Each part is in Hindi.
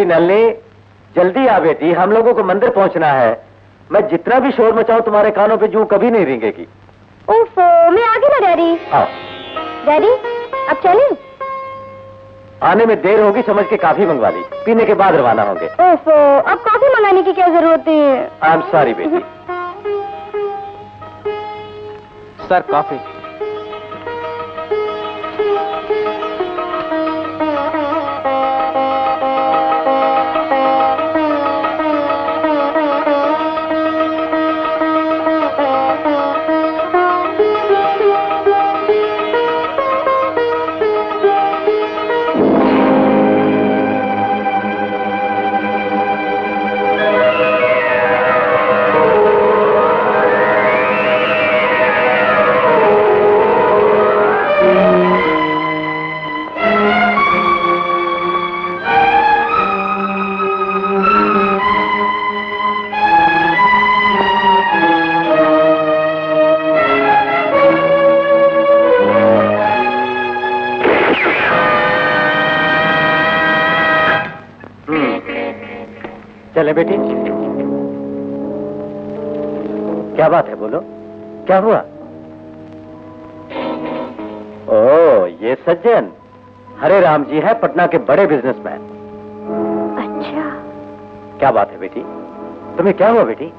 नलनी, जल्दी आ बेटी, हम लोगों को मंदिर पहुंचना है। मैं जितना भी शोर मचाऊं तुम्हारे कानों पे जूं कभी नहीं रेंगेगी। ओफो, मैं आ गई ना डैडी। आओ। डैडी, अब चलें? आने में देर होगी समझ के कॉफी मंगवा ली, पीने के बाद रवाना होंगे। ओफो, अब कॉफी मंगाने की क्या जरूरत है? आई एम सॉरी बेटी। Sir coffee. चले बेटी। क्या बात है, बोलो, क्या हुआ? ओ, ये सज्जन हरे राम जी है, पटना के बड़े बिजनेसमैन। अच्छा। क्या बात है बेटी, तुम्हें क्या हुआ बेटी?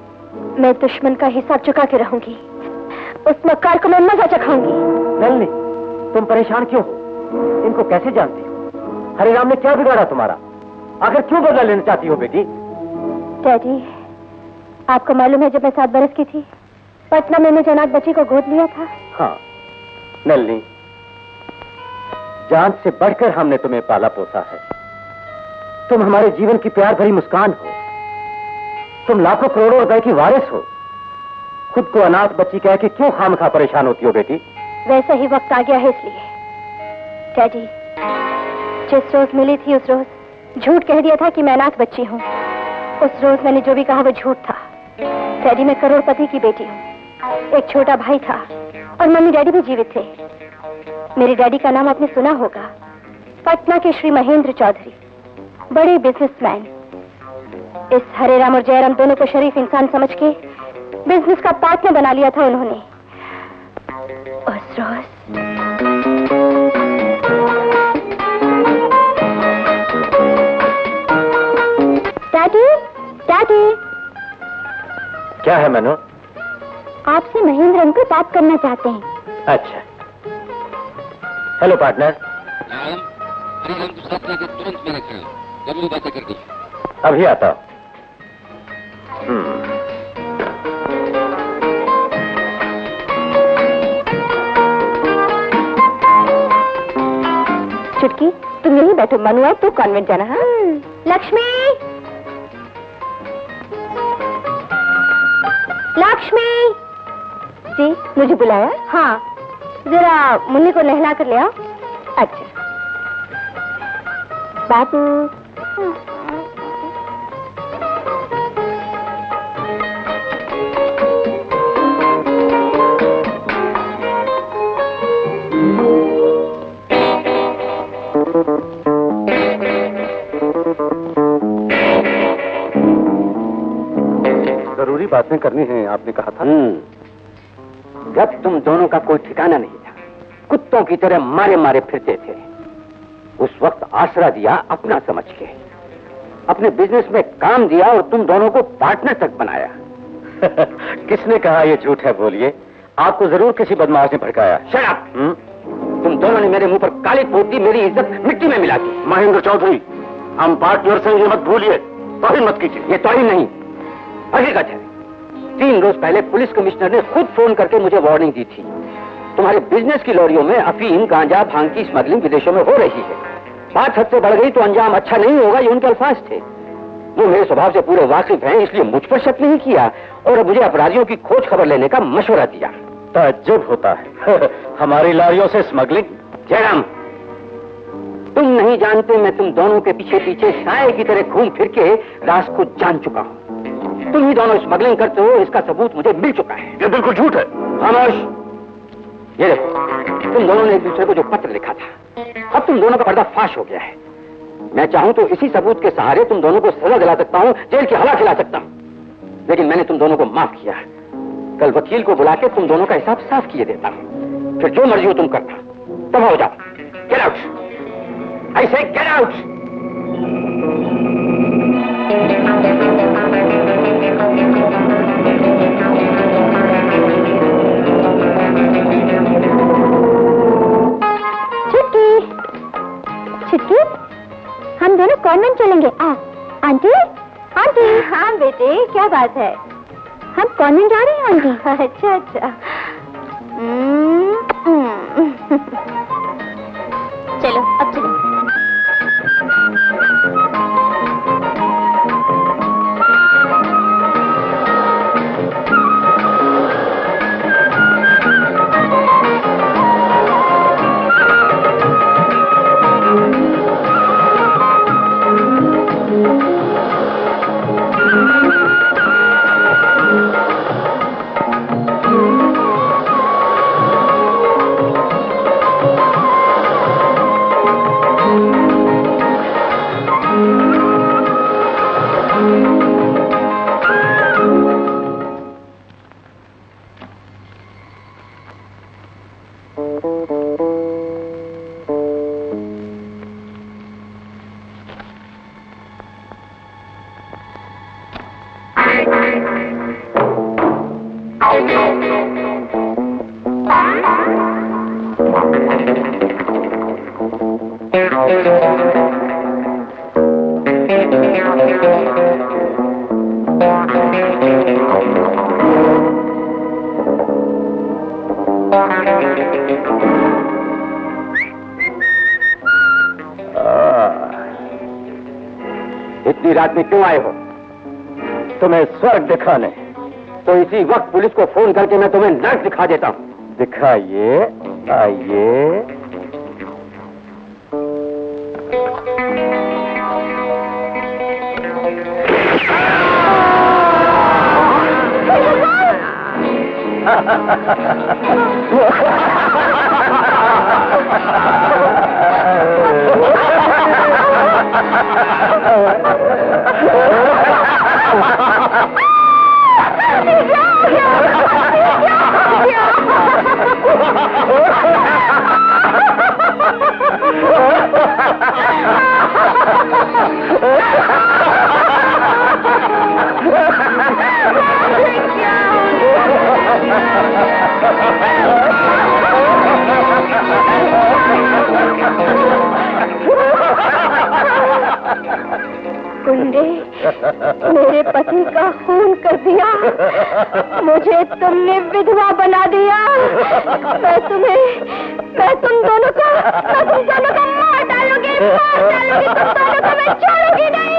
मैं दुश्मन का हिसाब चुका के रहूंगी, उस मक्कार को मैं मजा चखाऊंगी। नलनी, तुम परेशान क्यों हो? इनको कैसे जानती हो? हरे राम ने क्या बिगाड़ा तुम्हारा? आखिर क्यों बदला लेना चाहती हो बेटी? डैडी, आपको मालूम है जब मैं 7 बरस की थी, पटना में मुझे अनाथ बच्ची को गोद लिया था। हाँ नलनी, जान से बढ़कर हमने तुम्हें पाला पोसा है। तुम हमारे जीवन की प्यार भरी मुस्कान हो। तुम लाखों करोड़ों रुपए की वारिस हो। खुद को अनाथ बच्ची कह के क्यों खामखा परेशान होती हो बेटी? वैसा ही वक्त आ गया है इसलिए। डैडी, जिस रोज मिली थी उस रोज झूठ कह दिया था कि मैं अनाथ बच्ची हूँ। उस रोज मैंने जो भी कहा वो झूठ था। डैडी, मैं करोड़पति की बेटी हूँ। एक छोटा भाई था और मम्मी डैडी भी जीवित थे। मेरे डैडी का नाम आपने सुना होगा, पटना के श्री महेंद्र चौधरी, बड़े बिजनेसमैन। इस हरे राम और जयराम दोनों को शरीफ इंसान समझ के बिजनेस का पार्टनर बना लिया था उन्होंने। उस रोज डैडी, डैडी। क्या है मनु? आपसे महेंद्र अंकल बात करना चाहते हैं। अच्छा, हेलो पार्टनर। हरे राम को साथ लेकर तुरंत मेरे घर जरूर बातें कर दी। अभी आता हूं। चुटकी, तुम यहीं बैठो, मनु है तो कॉन्वेंट जाना। हाँ लक्ष्मी, लक्ष्मी जी, मुझे बुलाया? हाँ, जरा मुन्नी को नहला कर ले आओ। अच्छा बाबू। जरूरी बातें करनी है आपने कहा था। जब तुम दोनों का कोई ठिकाना नहीं था, कुत्तों की तरह मारे मारे फिरते थे, उस वक्त आसरा दिया अपना समझ के, अपने बिजनेस में काम दिया और तुम दोनों को पार्टनर तक बनाया। किसने कहा ये झूठ है? बोलिए, आपको जरूर किसी बदमाश ने भड़काया। Shut up! तुम दोनों ने मेरे मुंह पर काली पोत दी, मेरी इज्जत मिट्टी में मिला दी। महेंद्र चौधरी, हम पार्टनर से ये मत भूलिए, तोहिन मत कीजिए। ये तोहिन नहीं, हकीकत है। 3 रोज पहले पुलिस कमिश्नर ने खुद फोन करके मुझे वार्निंग दी थी। तुम्हारे बिजनेस की लॉरियों में अफीम, गांजा, भांग की स्मगलिंग विदेशों में हो रही है। बात हद से बढ़ गई तो अंजाम अच्छा नहीं होगा, ये उनके अल्फाज थे। वो मेरे स्वभाव से पूरे वाकिफ हैं, इसलिए मुझ पर शक नहीं किया और मुझे अपराधियों की खोज खबर लेने का मशवरा दिया। ताज्जुब होता है। हमारी लारियों से स्मगलिंग? जयराम, तुम नहीं जानते मैं तुम दोनों के पीछे पीछे साए की तरह घूम फिर के राज को जान चुका हूँ। तुम ही दोनों स्मगलिंग करते हो, इसका सबूत मुझे मिल चुका है। ये बिल्कुल झूठ है। खामोश! ये देखो, तुम दोनों ने एक दूसरे को जो पत्र लिखा था, अब तुम दोनों का पर्दाफाश हो गया है। मैं चाहूं तो इसी सबूत के सहारे तुम दोनों को सजा दिला सकता हूं, जेल की हवा खिला सकता हूं। लेकिन मैंने तुम दोनों को माफ किया। कल वकील को बुला के तुम दोनों का हिसाब साफ किए देता हूं, फिर जो मर्जी हो तुम करना। तब हो जाओ। गेट आउट, आई से गेट आउट। छुटकी, हम दोनों कॉन्वेंट चलेंगे। Aunty, aunty. हाँ बेटे, क्या बात है? हम कॉन्वेंट जा रहे हैं आंटी। अच्छा अच्छा। चलो अब चलो। इतनी रात में क्यों आए हो? तुम्हें स्वर्ग दिखाने। तो इसी वक्त पुलिस को फोन करके मैं तुम्हें नर्क दिखा देता हूं। दिखाइए, आइए। गुंडे, मेरे पति का खून कर दिया, मुझे तुमने विधवा बना दिया। मैं तुम दोनों को मार डालूंगी, तुम दोनों को मैं छोड़ूंगी नहीं।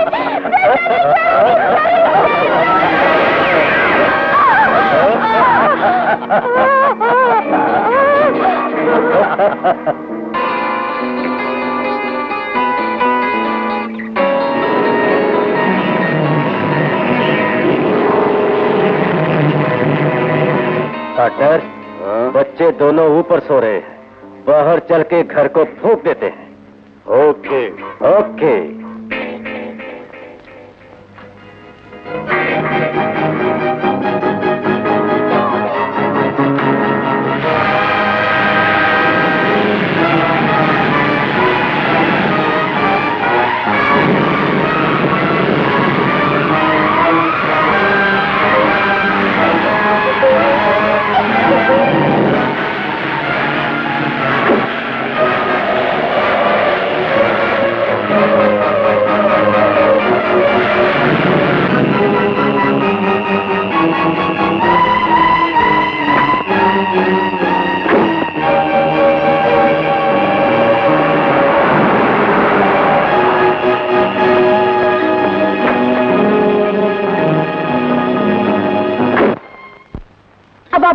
डॉक्टर, बच्चे दोनों ऊपर सो रहे हैं, बाहर चल के घर को फूंक देते हैं। Okay okay.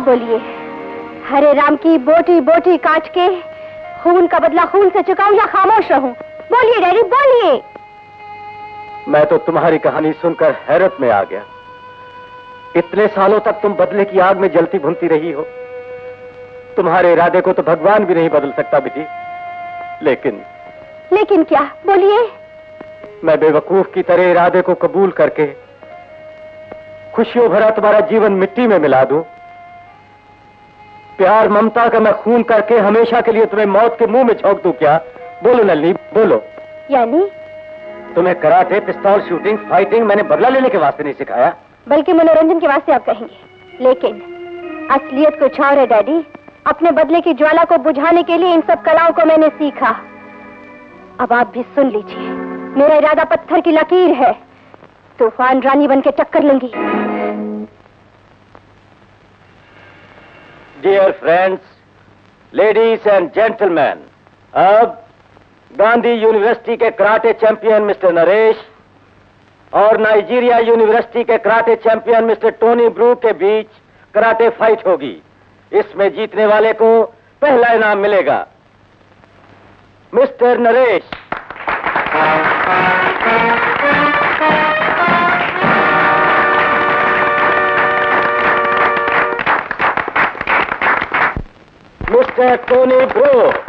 बोलिए, हरे राम की बोटी बोटी काट के खून का बदला खून से चुकाऊं या खामोश रहूं? बोलिए डैडी, बोलिए। मैं तो तुम्हारी कहानी सुनकर हैरत में आ गया। इतने सालों तक तुम बदले की आग में जलती भुनती रही हो। तुम्हारे इरादे को तो भगवान भी नहीं बदल सकता बेटी। लेकिन क्या? बोलिए। मैं बेवकूफ की तरह इरादे को कबूल करके खुशियों भरा तुम्हारा जीवन मिट्टी में मिला दूं? प्यार ममता का मैं खून करके हमेशा के लिए तुम्हें मौत के मुंह में झोंक दूं क्या? बोलो नलिनी, बोलो। यानी तुम्हें कराटे, पिस्तौल शूटिंग, फाइटिंग मैंने बदला लेने के वास्ते नहीं सिखाया, बल्कि मनोरंजन के वास्ते आप कहेंगे। लेकिन असलियत कुछ और है डैडी। अपने बदले की ज्वाला को बुझाने के लिए इन सब कलाओं को मैंने सीखा। अब आप भी सुन लीजिए, मेरा इरादा पत्थर की लकीर है। तूफान रानी बन के टक्कर लूंगी। Dear friends, ladies and gentleman, अब गांधी यूनिवर्सिटी के कराटे चैंपियन मिस्टर नरेश और नाइजीरिया यूनिवर्सिटी के karate champion mister Tony Brook के बीच कराटे फाइट होगी। इसमें जीतने वाले को पहला इनाम मिलेगा। Mister Naresh, mister Tony Brook,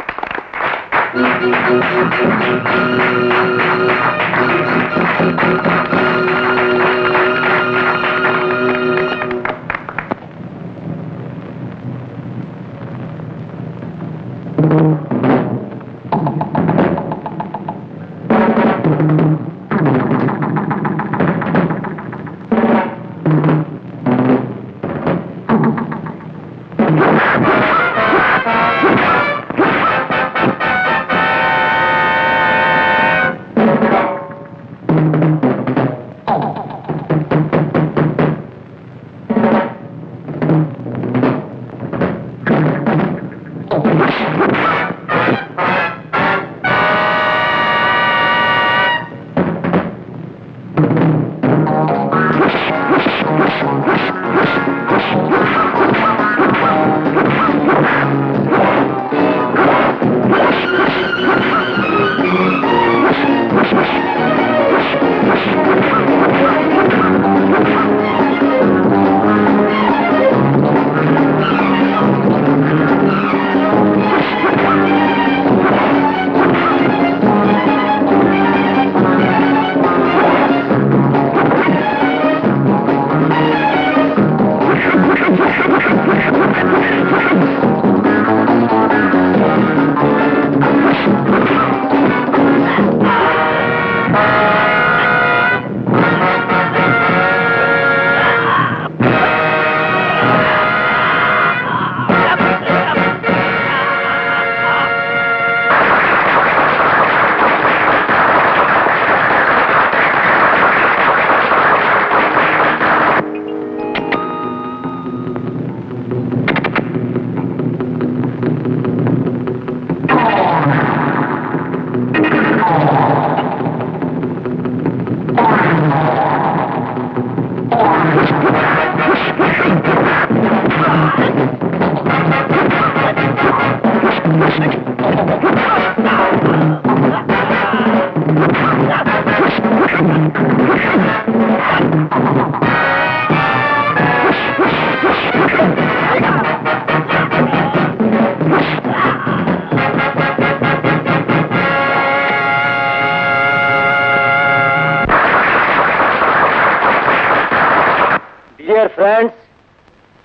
friends,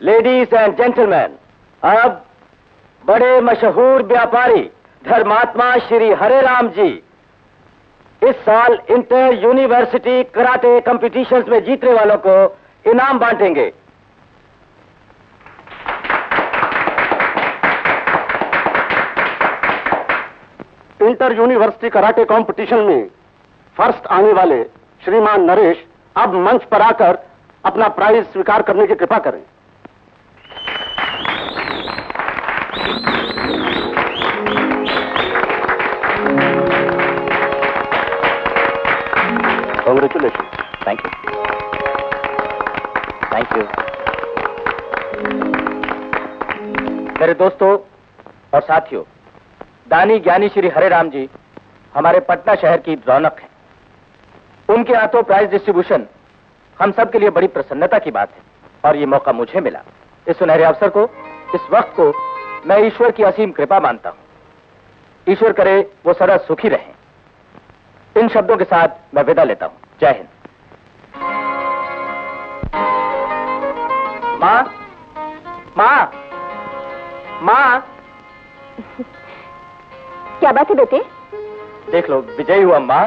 ladies and gentleman, अब बड़े मशहूर व्यापारी धर्मात्मा श्री हरे राम जी इस साल इंटर यूनिवर्सिटी कराटे कंपटीशंस में जीतने वालों को इनाम बांटेंगे। इंटर यूनिवर्सिटी कराटे कंपटीशन में फर्स्ट आने वाले श्रीमान नरेश अब मंच पर आकर अपना प्राइज स्वीकार करने की कृपा करें। Congratulation. Thank you, thank you. मेरे दोस्तों और साथियों, दानी ज्ञानी श्री हरे राम जी हमारे पटना शहर की रौनक है। उनके हाथों प्राइज डिस्ट्रीब्यूशन हम सब के लिए बड़ी प्रसन्नता की बात है और ये मौका मुझे मिला। इस सुनहरे अवसर को, इस वक्त को मैं ईश्वर की असीम कृपा मानता हूं। ईश्वर करे वो सदा सुखी रहें। इन शब्दों के साथ मैं विदा लेता हूं। जय हिंद। माँ, माँ, माँ। क्या बात है बेटे? देख लो, विजयी हुआ माँ।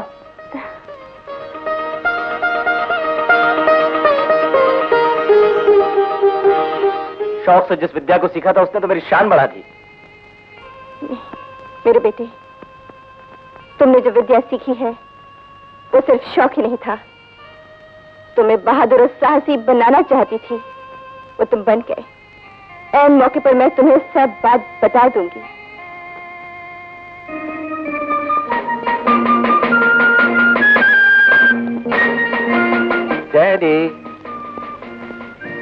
शौक से जिस विद्या को सीखा था उसने तो मेरी शान बढ़ा दी। मेरे बेटे, तुमने जो विद्या सीखी है वो सिर्फ शौक ही नहीं था, तुम्हें बहादुर और साहसी बनाना चाहती थी, वो तुम बन गए। ऐन मौके पर मैं तुम्हें सब बात बता दूंगी। डैडी,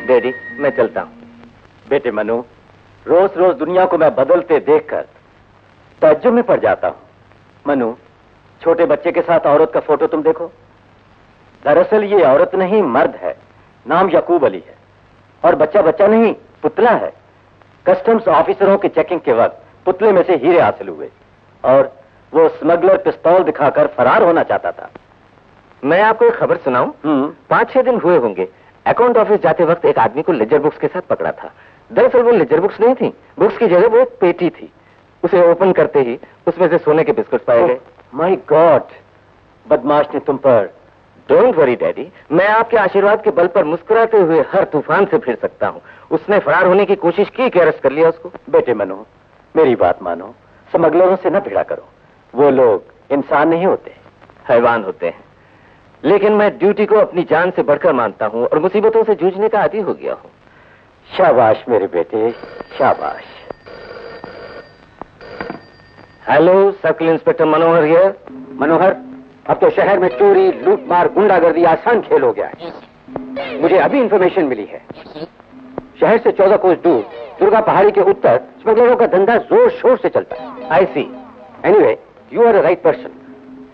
डैडी, मैं चलता हूं। बेटे मनु, रोज रोज दुनिया को मैं बदलते देखकर ताज्जुब में पड़ जाता हूं। मनु, छोटे बच्चे के साथ औरत का फोटो तुम देखो। दरअसल ये औरत नहीं, मर्द है। नाम याकूब अली है और बच्चा बच्चा नहीं, पुतला है। कस्टम्स ऑफिसरों की चेकिंग के वक्त पुतले में से हीरे हासिल हुए और वो स्मगलर पिस्तौल दिखाकर फरार होना चाहता था। मैं आपको एक खबर सुनाऊं? 5-6 दिन हुए होंगे। अकाउंट ऑफिस जाते वक्त एक आदमी को लेजर बुक्स के साथ पकड़ा था। दरअसल वो लेजर बुक्स नहीं थी, बुक्स की जगह वो एक पेटी थी। उसे ओपन करते ही उसमें से सोने के बिस्कुट पाए गए। माय गॉड, बदमाश ने तुम पर। डोंट वरी डैडी, मैं आपके आशीर्वाद के बल पर मुस्कुराते हुए हर तूफान से फिर सकता हूँ। उसने फरार होने की कोशिश की कि अरेस्ट कर लिया उसको। बेटे मनु, मेरी बात मानो, स्मगलरों से न भिड़ा करो। वो लोग इंसान नहीं होते, हैवान होते हैं। लेकिन मैं ड्यूटी को अपनी जान से बढ़कर मानता हूँ और मुसीबतों से जूझने का आदी हो गया हूँ। शाबाश मेरे बेटे, शाबाश। Hello, circle inspector Manohar here. Manohar, अब तो शहर में चोरी, लूटमार, गुंडागर्दी आसान खेल हो गया है। मुझे अभी इंफॉर्मेशन मिली है, शहर से 14 कोस दूर दुर्गा पहाड़ी के उत्तर स्मगलरों का धंधा जोर शोर से चलता है। I see. Anyway, you are the right person.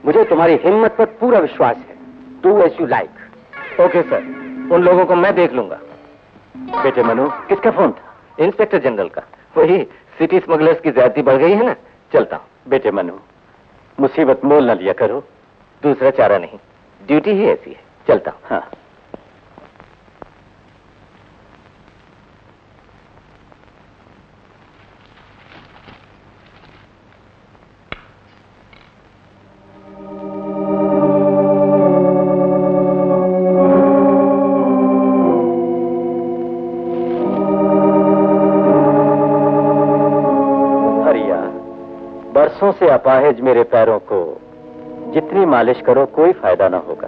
मुझे तुम्हारी हिम्मत पर पूरा विश्वास है। Do as you like. Okay sir, उन लोगों को मैं देख लूंगा। बेटे मनु, किसका फोन था? इंस्पेक्टर जनरल का। वही सिटी स्मगलर्स की ज्यादती बढ़ गई है ना। चलता हूं। बेटे मनु, मुसीबत मोल न लिया करो। दूसरा चारा नहीं, ड्यूटी ही ऐसी है। चलता हूं। हाँ। बरसों से अपाहिज मेरे पैरों को जितनी मालिश करो कोई फायदा ना होगा।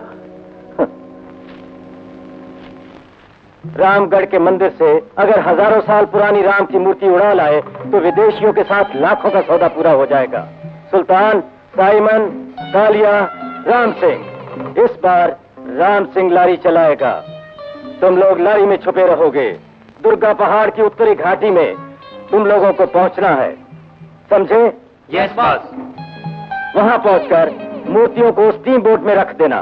रामगढ़ के मंदिर से अगर हजारों साल पुरानी राम की मूर्ति उड़ा लाए तो विदेशियों के साथ लाखों का सौदा पूरा हो जाएगा। सुल्तान, साइमन, कालिया, राम सिंह, इस बार राम सिंह लारी चलाएगा। तुम लोग लारी में छुपे रहोगे। दुर्गा पहाड़ की उत्तरी घाटी में तुम लोगों को पहुंचना है, समझे? Yes boss. वहां पहुंचकर मूर्तियों को स्टीम बोट में रख देना।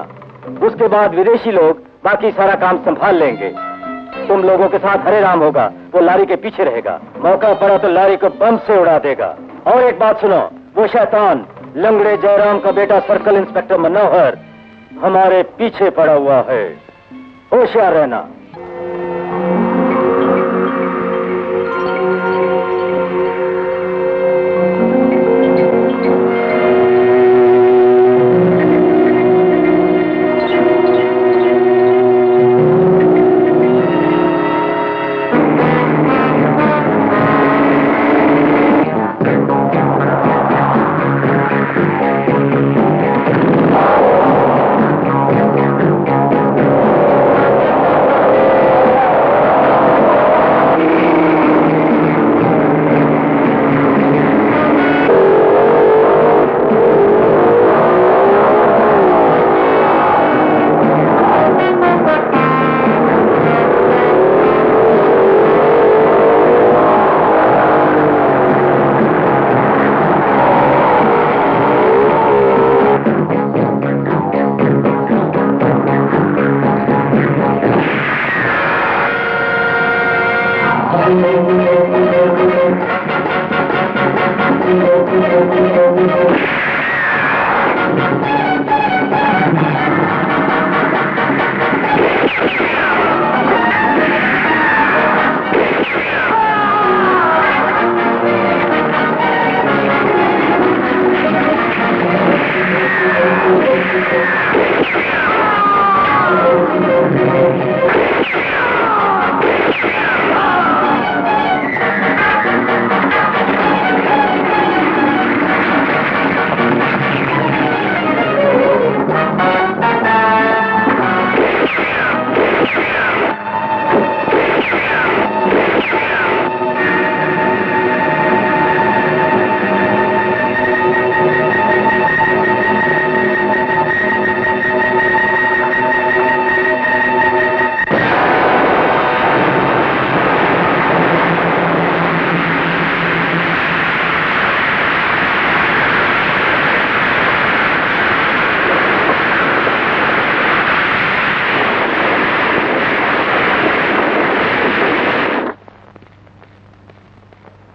उसके बाद विदेशी लोग बाकी सारा काम संभाल लेंगे। तुम लोगों के साथ हरे राम होगा, वो लारी के पीछे रहेगा। मौका पड़ा तो लारी को बम से उड़ा देगा। और एक बात सुनो, वो शैतान लंगड़े जयराम का बेटा सर्कल इंस्पेक्टर मनोहर हमारे पीछे पड़ा हुआ है, होशियार रहना।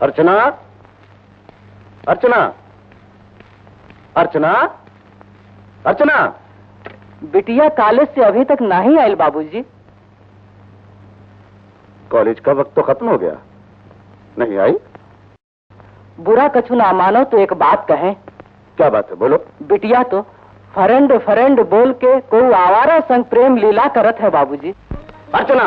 अर्चना, अर्चना, अर्चना, अर्चना। बिटिया कॉलेज से अभी तक नहीं आयल बाबूजी। कॉलेज का वक्त तो खत्म हो गया, नहीं आई? बुरा कछु ना मानो तो एक बात कहें। क्या बात है, बोलो। बिटिया तो फरेंड फरेंड बोल के कोई आवारा संग प्रेम लीला करत है बाबूजी। अर्चना।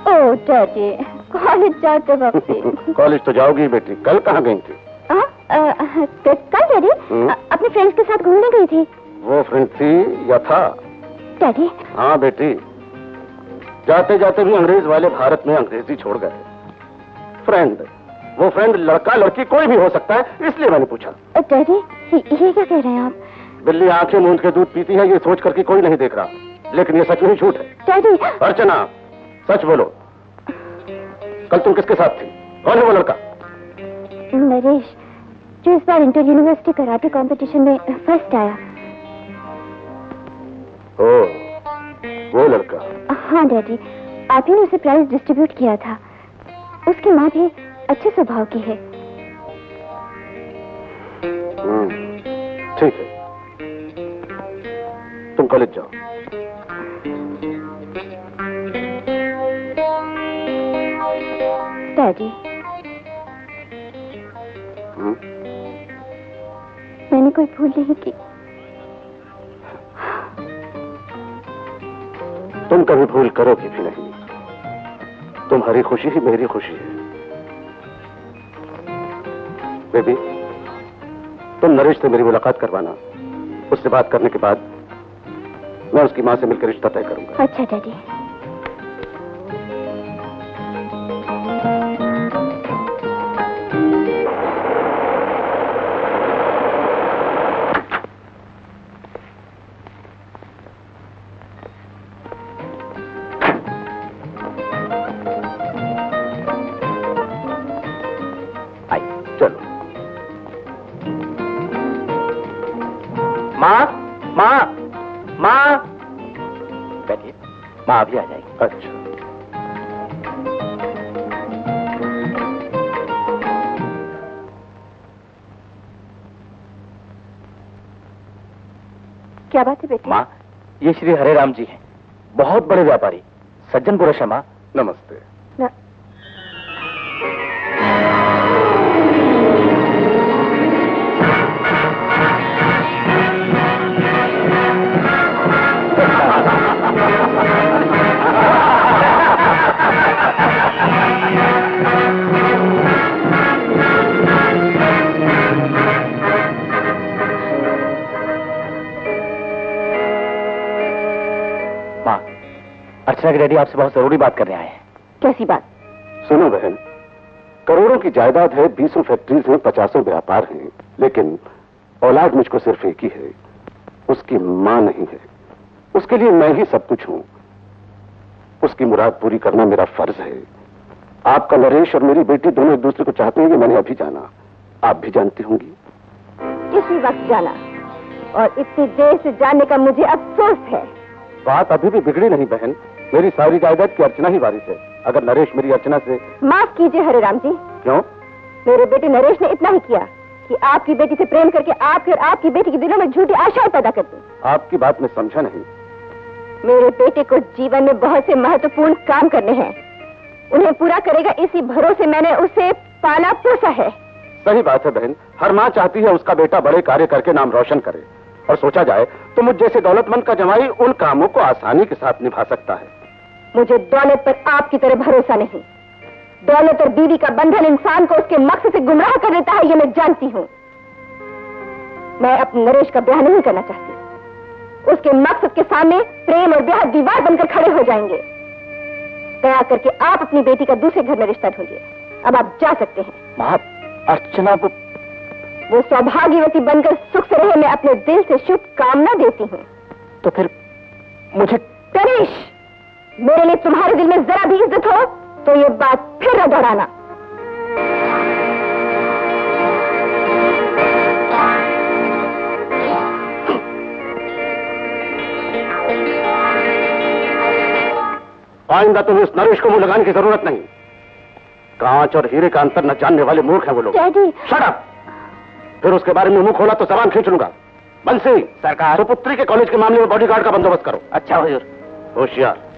ओ डैडी, कॉलेज जाते वक्त। कॉलेज तो जाओगी बेटी, कल कहाँ गई थी? कल डैडी अपने फ्रेंड्स के साथ घूमने गई थी। वो फ्रेंड थी या था? डैडी। हाँ बेटी, जाते जाते भी अंग्रेज वाले भारत में अंग्रेजी छोड़ गए। फ्रेंड, वो फ्रेंड लड़का लड़की कोई भी हो सकता है, इसलिए मैंने पूछा। डैडी ये क्या कह रहे हैं आप? बिल्ली आंखें मूंद के दूध पीती है, ये सोच करके कोई नहीं देख रहा, लेकिन ये सच नहीं झूठ है। डैडी। अर्चना, सच बोलो, कल तुम किसके साथ थी? कौन है वो लड़का? नरेश, जो इस बार इंटर यूनिवर्सिटी कराटे कंपटीशन में फर्स्ट आया। ओ, वो लड़का। हाँ डैडी, आप ही ने उसे प्राइज डिस्ट्रीब्यूट किया था। उसकी माँ भी अच्छे स्वभाव की है। ठीक है, तुम कॉलेज जाओ। डैडी, मैंने कोई भूल नहीं की। तुम कभी भूल करोगी भी नहीं। तुम्हारी खुशी ही मेरी खुशी है। बेबी, तुम नरेश से मेरी मुलाकात करवाना। उससे बात करने के बाद मैं उसकी मां से मिलकर रिश्ता तय करूंगा। अच्छा डैडी। माँ अभी आ जाएगी। अच्छा, क्या बात है बेटे? माँ, ये श्री हरे राम जी हैं, बहुत बड़े व्यापारी, सज्जन पुरुष है माँ। नमस्ते। अर्चना के डैडी आपसे बहुत जरूरी बात करने आए हैं। कैसी बात? सुनो बहन, करोड़ों की जायदाद है, 20 फैक्ट्रीज हैं, 50 व्यापार हैं, लेकिन औलाद मुझको सिर्फ एक ही है। उसकी मां नहीं है। उसके लिए मैं ही सब कुछ हूं। उसकी मुराद पूरी करना मेरा फर्ज है। आपका नरेश और मेरी बेटी दोनों एक दूसरे को चाहते हैं, ये मैंने अभी जाना। आप भी जानती होंगी। इसी वक्त जाना, और इतनी देर से जानने का मुझे अफसोस है। बात अभी भी बिगड़ी नहीं बहन। मेरी सारी जायदाद की अर्चना ही वारिस है। अगर नरेश मेरी अर्चना से... माफ कीजिए हरे राम जी। क्यों? मेरे बेटे नरेश ने इतना ही किया कि आपकी बेटी से प्रेम करके आपके और आपकी बेटी के दिलों में झूठी आशाएं पैदा कर दी। आपकी बात में समझा नहीं। मेरे बेटे को जीवन में बहुत से महत्वपूर्ण काम करने हैं, उन्हें पूरा करेगा, इसी भरोसे मैंने उसे पाला पोसा है। सही बात है बहन, हर माँ चाहती है उसका बेटा बड़े कार्य करके नाम रोशन करे, और सोचा जाए तो मुझ जैसे दौलतमंद का जमाई उन कामों को आसानी के साथ निभा सकता है। मुझे दौलत पर आपकी तरह भरोसा नहीं। दौलत और बीवी का बंधन इंसान को उसके मकसद से गुमराह कर देता है, ये मैं जानती हूँ। मैं अपने नरेश का ब्याह नहीं करना चाहती। उसके मकसद के सामने प्रेम और ब्याह दीवार बनकर खड़े हो जाएंगे। दया करके आप अपनी बेटी का दूसरे घर में रिश्ता ढूंढिए। अब आप जा सकते हैं। माँ, अर्चना वो सौभाग्यवती बनकर सुख से रहे, मैं अपने दिल से शुभकामना देती हूँ। तो फिर मुझे... नरेश, मेरे लिए तुम्हारे दिल में जरा भी इज्जत हो तो ये बात फिर न दोहराना। आइंदा तुम्हें इस नरेश को मुंह लगाने की जरूरत नहीं। कांच और हीरे का अंतर न जानने वाले मूर्ख हैं वो लोग। डैडी। Shut up! फिर उसके बारे में मुंह खोला तो जबान खींच लूंगा। बंसी, सरकार। सुपुत्री के कॉलेज के मामले में बॉडीगार्ड का बंदोबस्त करो। अच्छा हुजूर। होशियार।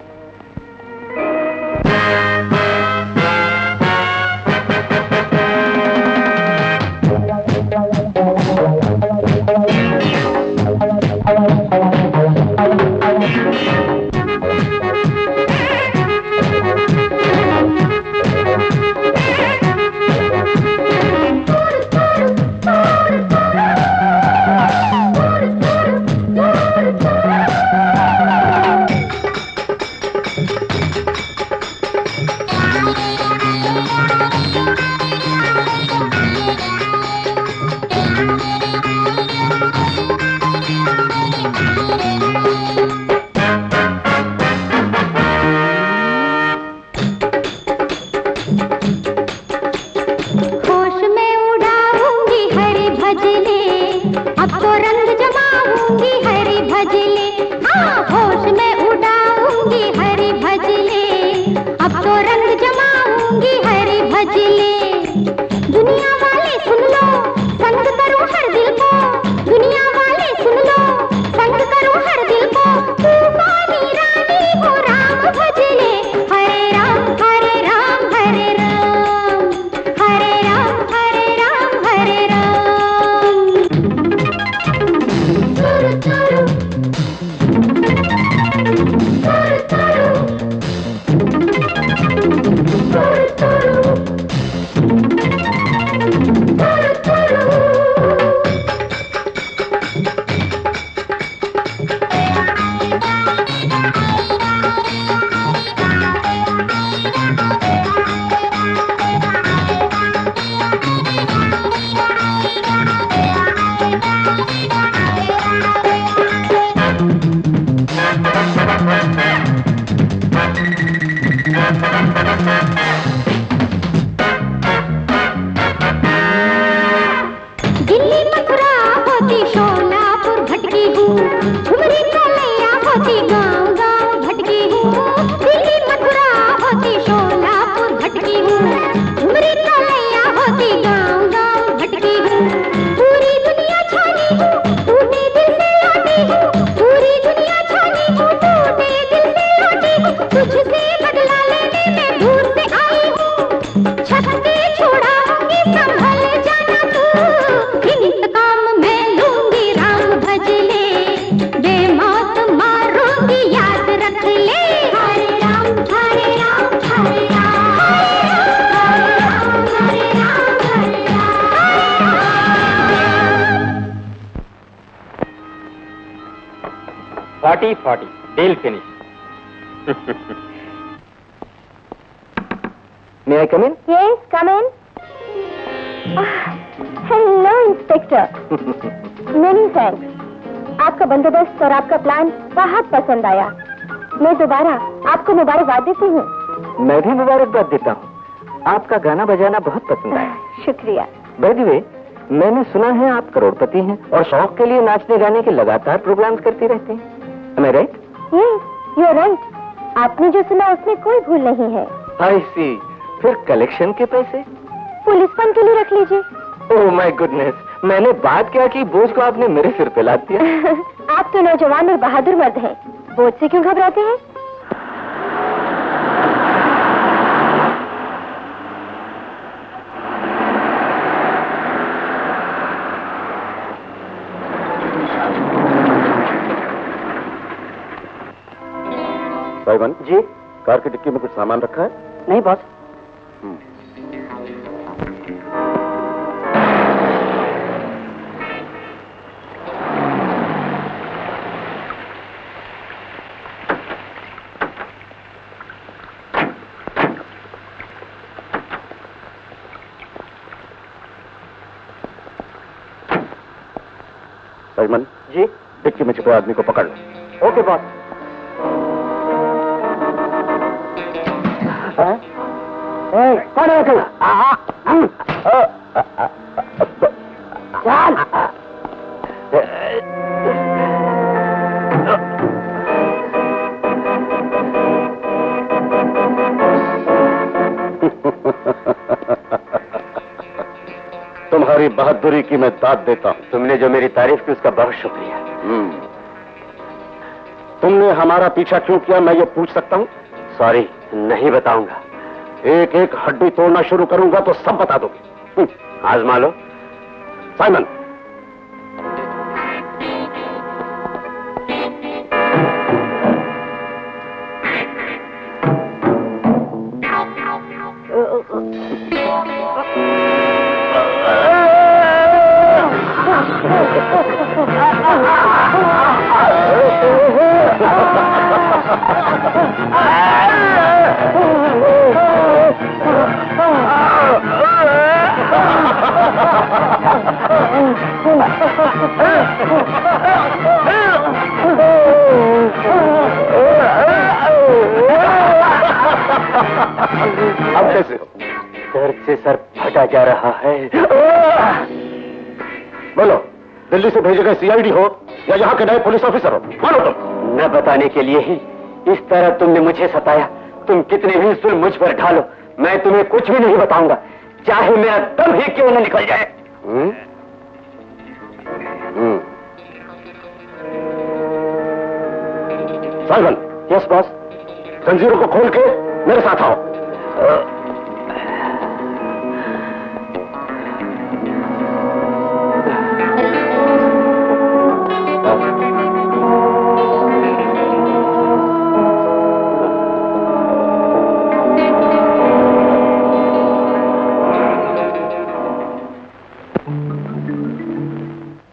Deal finished. May I come in? Yes, come in. Hello, Inspector. Many thanks. आपका बंदोबस्त और आपका प्लान बहुत पसंद आया। मैं दोबारा आपको मुबारकबाद देती हूँ। मैं भी मुबारकबाद देता हूँ। आपका गाना बजाना बहुत पसंद आया। शुक्रिया। By the way, मैंने सुना है आप करोड़पति हैं और शौक के लिए नाचने गाने के लगातार प्रोग्राम्स करती रहती हैं। Am I right? Yes, you're right. आपने जो सुना उसमें कोई भूल नहीं है। I see. फिर कलेक्शन के पैसे पुलिस फंड के लिए रख लीजिए। ओह माय गुडनेस, मैंने बात क्या की बोझ को आपने मेरे सिर पे लाद दिया। आप तो नौजवान और बहादुर मर्द हैं, बोझ से क्यों घबराते हैं? भाईवन जी, कार की डिक्की में कुछ सामान रखा है? नहीं बॉस। भाईवन जी, डिक्की में छुपे आदमी को पकड़ लो। Okay boss. कौन है तू? चल। तुम्हारी बहादुरी की मैं दाद देता हूं। तुमने जो मेरी तारीफ की उसका बहुत शुक्रिया। तुमने हमारा पीछा क्यों किया, मैं ये पूछ सकता हूं? सॉरी, नहीं बताऊंगा। एक एक हड्डी तोड़ना शुरू करूंगा तो सब बता दोगे। आजमा लो। साइमन, अब कैसे हो? दर्द से सर फटा जा रहा है। बोलो, दिल्ली से भेजे गए सीआईडी हो या यहाँ के नए पुलिस ऑफिसर हो? मानो तुम। न बताने के लिए ही इस तरह तुमने मुझे सताया। तुम कितने भी जुल्म मुझ पर ढालो, मैं तुम्हें कुछ भी नहीं बताऊंगा, चाहे मेरा दम ही क्यों न निकल जाए। साइमन। Yes boss. जंजीरों को खोल के मेरे साथ आओ।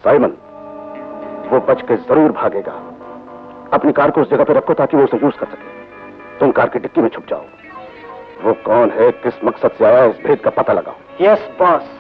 साइमन, वो बच के जरूर भागेगा। अपनी कार को उस जगह पे रखो ताकि वो उसे यूज कर सके। तुम कार की डिक्की में छुप जाओ। वो कौन है, किस मकसद से आया, इस भेद का पता लगाओ। Yes boss.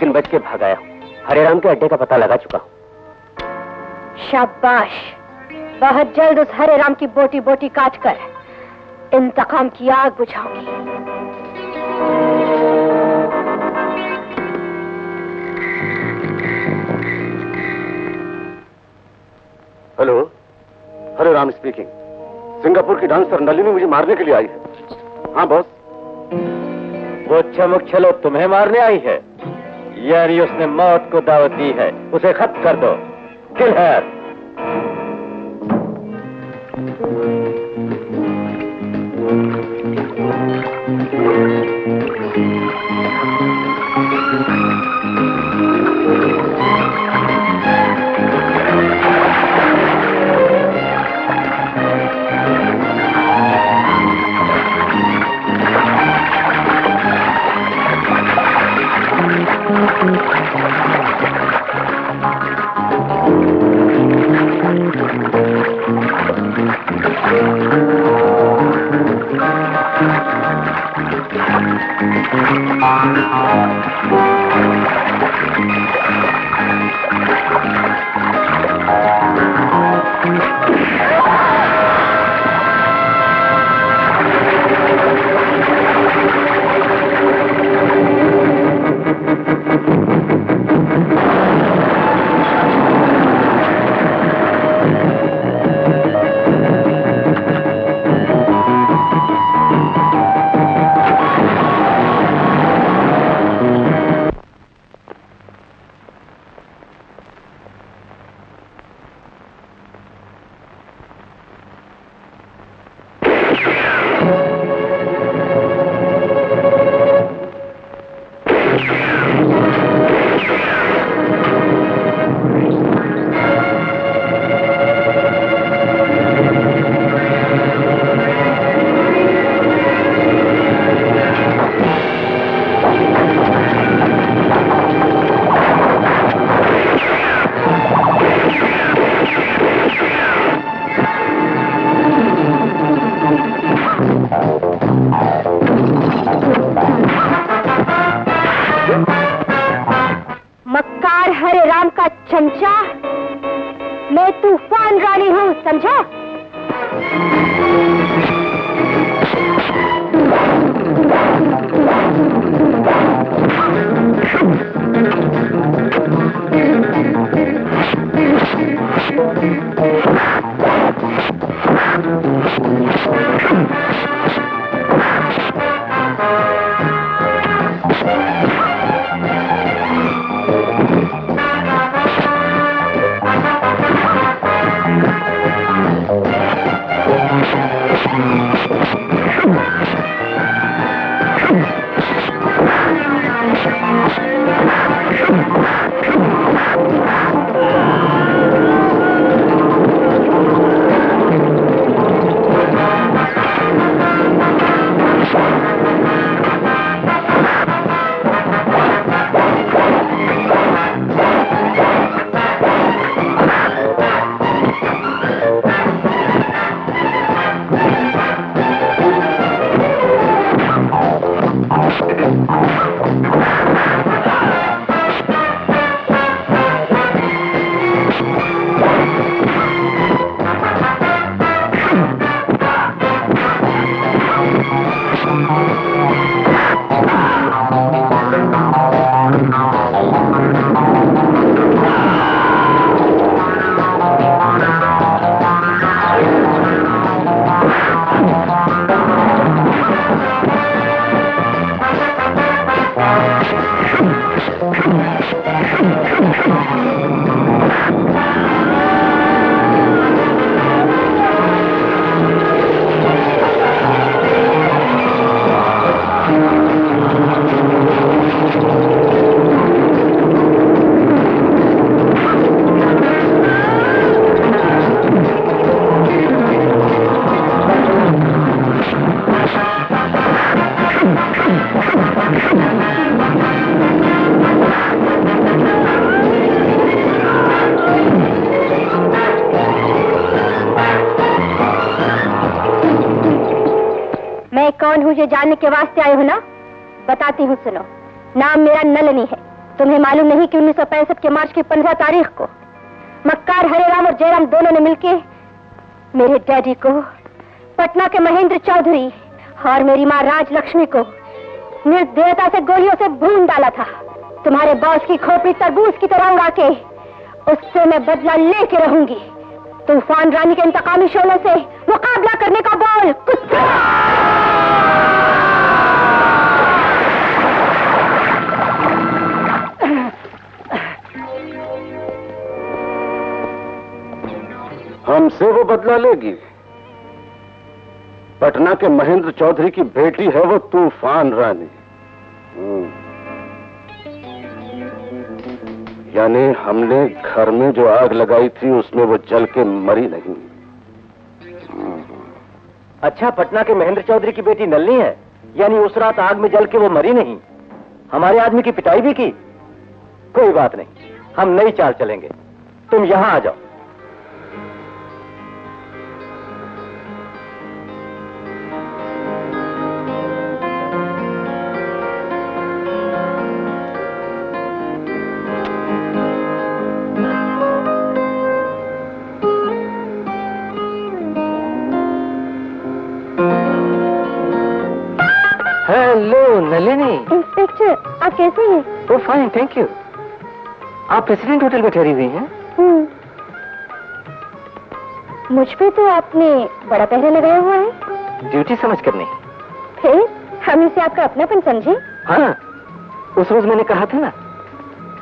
लेकिन बच के भाग आया हूँ। हरेराम के अड्डे का पता लगा चुका हूँ। शाबाश, बहुत जल्द उस हरेराम की बोटी बोटी काट कर इंतकाम की आग बुझाऊंगी। Hello, Hareram speaking. सिंगापुर की डांसर नलिनी मुझे मारने के लिए आई है। हाँ बॉस। वो चमक छलो तुम्हें मारने आई है, यानी उसने मौत को दावत दी है। उसे खत्म कर दो। किल हर। मक्कार हरे राम का चमचा, मैं तूफान रानी हूँ, समझा? कौन हूँ ये जानने के वास्ते आए हो ना? बताती हूँ, सुनो। नाम मेरा नलिनी है, तुम्हें मालूम नहीं कि 1965 के मार्च की 15 तारीख को मक्कार हरेराम और जयराम दोनों ने मिलकर मेरे डैडी को, पटना के महेंद्र चौधरी और मेरी माँ राजलक्ष्मी को निर्दयता से गोलियों से भून डाला था। तुम्हारे बॉस की खोपड़ी तरबूज की तरह उड़ा के उससे मैं बदला लेके रहूंगी। तूफान रानी के इंतकामी शोलों से मुकाबला करने का बोल कुत्ता। हमसे वो बदला लेगी? पटना के महेंद्र चौधरी की बेटी है वो तूफान रानी। यानी हमने घर में जो आग लगाई थी उसमें वो जल के मरी नहीं। अच्छा, पटना के महेंद्र चौधरी की बेटी नलनी है, यानी उस रात आग में जल के वो मरी नहीं, हमारे आदमी की पिटाई भी की। कोई बात नहीं, हम नई चाल चलेंगे, तुम यहां आ जाओ। हेलो नलिनी। इंस्पेक्टर, आप कैसे हैं? तो फाइन, थैंक यू। आप प्रेसिडेंट होटल में ठहरी हुई हैं? मुझ पे तो आपने बड़ा पहरा लगाया हुआ है। ड्यूटी समझ कर नहीं। फिर हम इसे आपका अपनापन समझे? हाँ, उस रोज मैंने कहा था ना,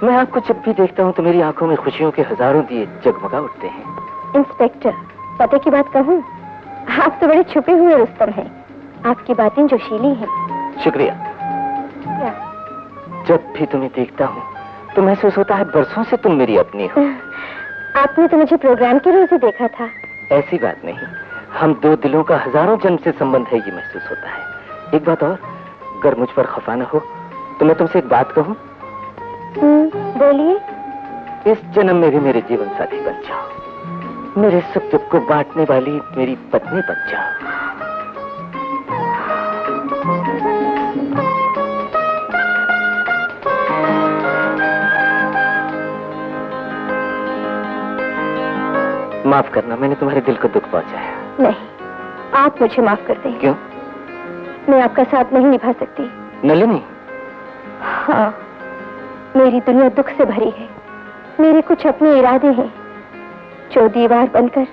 मैं आपको जब भी देखता हूँ तो मेरी आंखों में खुशियों के हजारों दिए जगमगा उठते हैं। इंस्पेक्टर, पते की बात कहूँ, आप तो बड़े छुपे हुए रुस्तम हैं। आपकी बातें जोशीली हैं। शुक्रिया। क्या? जब भी तुम्हें देखता हूँ तो महसूस होता है बरसों से तुम मेरी अपनी हो। आपने तो मुझे प्रोग्राम के रोज ही देखा था। ऐसी बात नहीं, हम दो दिलों का हजारों जन्म से संबंध है, ये महसूस होता है। एक बात और, अगर मुझ पर खफा न हो तो मैं तुमसे एक बात कहूँ? बोलिए। इस जन्म में भी मेरे जीवन साथी बन जाओ, मेरे सुख दुख को बांटने वाली मेरी पत्नी बन जाओ। माफ करना, मैंने तुम्हारे दिल को दुख पहुंचाया। नहीं, आप मुझे माफ कर दें। क्यों? मैं आपका साथ नहीं निभा सकती। नलिनी? हाँ, मेरी दुनिया दुख से भरी है। मेरे कुछ अपने इरादे हैं जो दीवार बनकर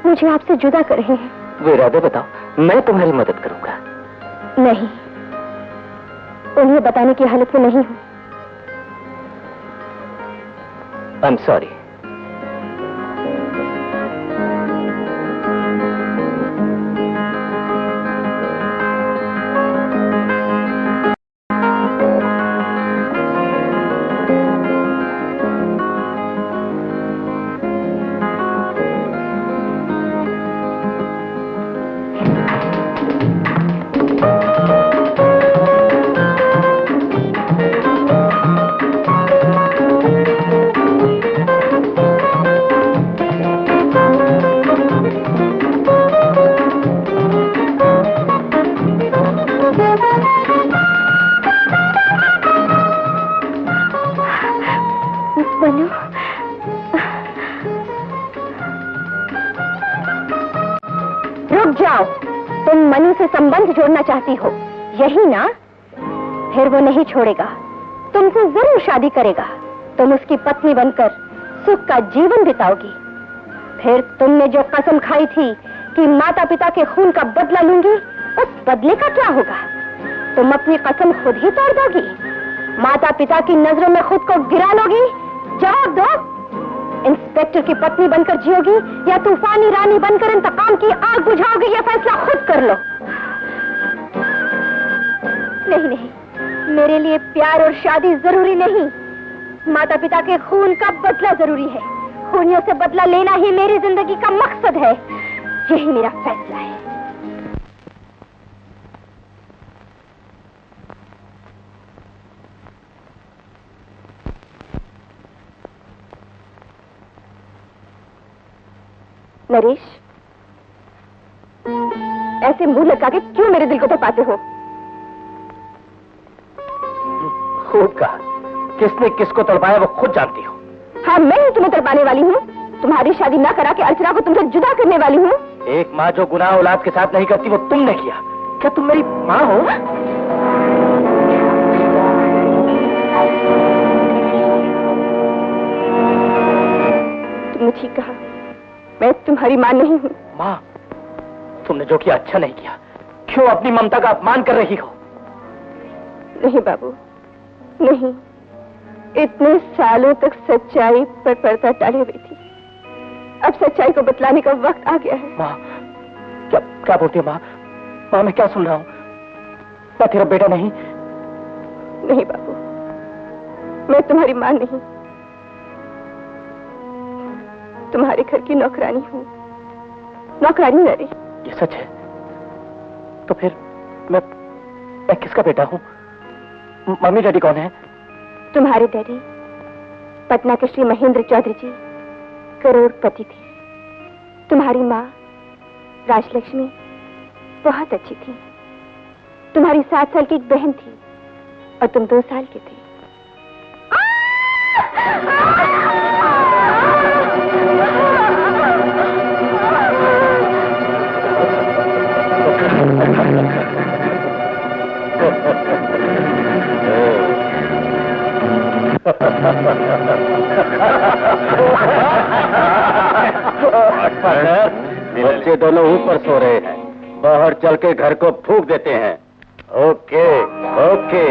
मुझे आपसे जुदा कर रहे हैं। वो इरादे बताओ, मैं तुम्हारी मदद करूंगा। नहीं, उन्हें बताने की हालत में नहीं हूं। I am sorry. रुक जाओ, तुम मनु से संबंध जोड़ना चाहती हो, यही ना? फिर वो नहीं छोड़ेगा, तुमसे जरूर शादी करेगा। तुम उसकी पत्नी बनकर सुख का जीवन बिताओगी। फिर तुमने जो कसम खाई थी कि माता पिता के खून का बदला लूंगी, उस बदले का क्या होगा? तुम अपनी कसम खुद ही तोड़ दोगी, माता पिता की नजरों में खुद को गिरा लोगी। जवाब दो, इंस्पेक्टर की पत्नी बनकर जियोगी या तूफानी रानी बनकर इंतकाम की आग बुझाओगी? यह फैसला खुद कर लो। नहीं नहीं, मेरे लिए प्यार और शादी जरूरी नहीं, माता पिता के खून का बदला जरूरी है। खूनियों से बदला लेना ही मेरी जिंदगी का मकसद है, यही मेरा फैसला है। नरेश, ऐसे मुंह लगा के क्यों मेरे दिल को तपाते हो? खूब कहा, किसने किसको तड़पाया वो खुद जानती हो। हाँ, मैं ही तुम्हें तड़पाने वाली हूँ। तुम्हारी शादी ना करा के अर्चना को तुमसे जुदा करने वाली हूँ। एक माँ जो गुनाह औलाद के साथ नहीं करती वो तुमने किया। क्या तुम मेरी माँ हो? तुमने ठीक कहा, मैं तुम्हारी माँ नहीं हूँ। माँ, तुमने जो किया अच्छा नहीं किया। क्यों अपनी ममता का अपमान कर रही हो? नहीं बाबू, नहीं। इतने सालों तक सच्चाई पर पर्दा डाले हुई थी। अब सच्चाई को बतलाने का वक्त आ गया है। माँ, क्या बोलती है माँ? माँ, मैं क्या सुन रहा हूँ? मैं तेरा बेटा नहीं। नहीं बाबू, मैं तुम्हारी माँ नहीं, तुम्हारे घर की नौकरानी हूँ। नौकरानी नरे। ये सच है? तो फिर मैं किसका बेटा हूँ? मम्मी डैडी कौन है? तुम्हारे डैडी पटना के श्री महेंद्र चौधरी जी करोड़पति थे। तुम्हारी माँ राजलक्ष्मी बहुत अच्छी थी। तुम्हारी 7 साल की एक बहन थी और तुम 2 साल के थे। बच्चे दोनों ऊपर सो रहे हैं, बाहर चल के घर को फूंक देते हैं। Okay okay.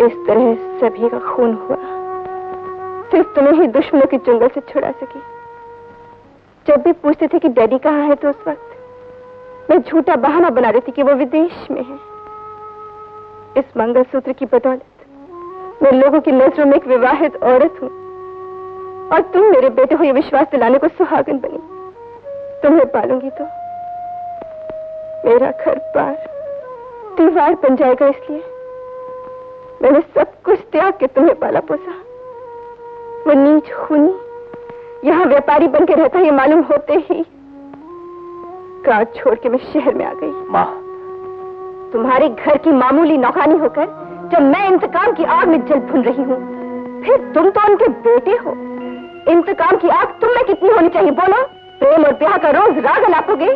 इस तरह सभी का खून हुआ, सिर्फ तुम्हें ही दुश्मनों के जंगल से छुड़ा सकी। जब भी पूछते थे कि डैडी कहाँ है, तो उस वक्त मैं झूठा बहाना बना रही थी कि वो विदेश में है। इस मंगलसूत्र की बदौलत मैं लोगों की नजरों में एक विवाहित औरत हूँ और तुम मेरे बेटे को ये विश्वास दिलाने को सुहागन बनी। तुम्हें पालूंगी तो मेरा घर पार दीवार बन जाएगा, इसलिए मैंने सब कुछ त्याग के तुम्हें पाला पोसा। वो नीच खूनी यहाँ व्यापारी बन के रहता, ये मालूम होते ही गांव छोड़ के मैं शहर में आ गई। माँ, तुम्हारे घर की मामूली नौकरानी होकर जब मैं इंतकाम की आग में जल भुन रही हूँ, फिर तुम तो उनके बेटे हो। इंतकाम की आग तुम में कितनी होनी चाहिए बोलो? प्रेम और ब्याह का रोज राग अलापोगे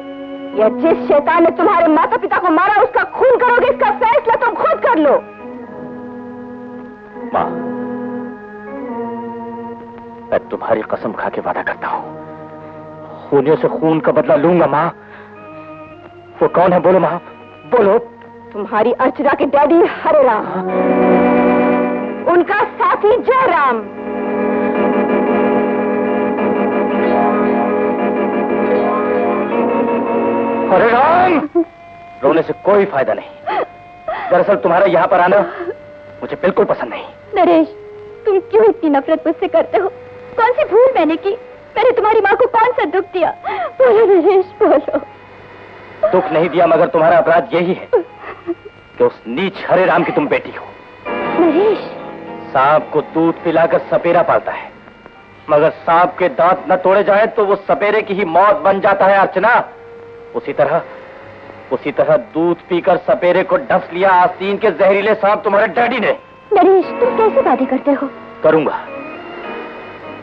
या जिस शैतान ने तुम्हारे माता पिता को मारा उसका खून करोगे? इसका फैसला तुम खुद कर लो। माँ, मैं तुम्हारी कसम खा के वादा करता हूँ, खूनियों से खून का बदला लूंगा। माँ, वो कौन है? बोलो माँ, बोलो। तुम्हारी अर्चना के डैडी हरे राम, उनका साथी जयराम। हरे राम! रोने से कोई फायदा नहीं। दरअसल तुम्हारा यहाँ पर आना मुझे बिल्कुल पसंद नहीं। नरेश, तुम क्यों इतनी नफरत मुझसे करते हो? कौन सी भूल मैंने की? मैंने तुम्हारी माँ को कौन सा दुख दिया? बोलो नरेश, बोलो। दुख नहीं दिया, मगर तुम्हारा अपराध यही है कि उस नीच हरे राम की तुम बेटी हो। नरेश, सांप को दूध पिलाकर सपेरा पालता है, मगर सांप के दांत न तोड़े जाए तो वो सपेरे की ही मौत बन जाता है। अर्चना, उसी तरह दूध पीकर सपेरे को ढस लिया आस्तीन के जहरीले सांप तुम्हारे डैडी ने। नरेश, तुम कैसे बातें करते हो? करूंगा।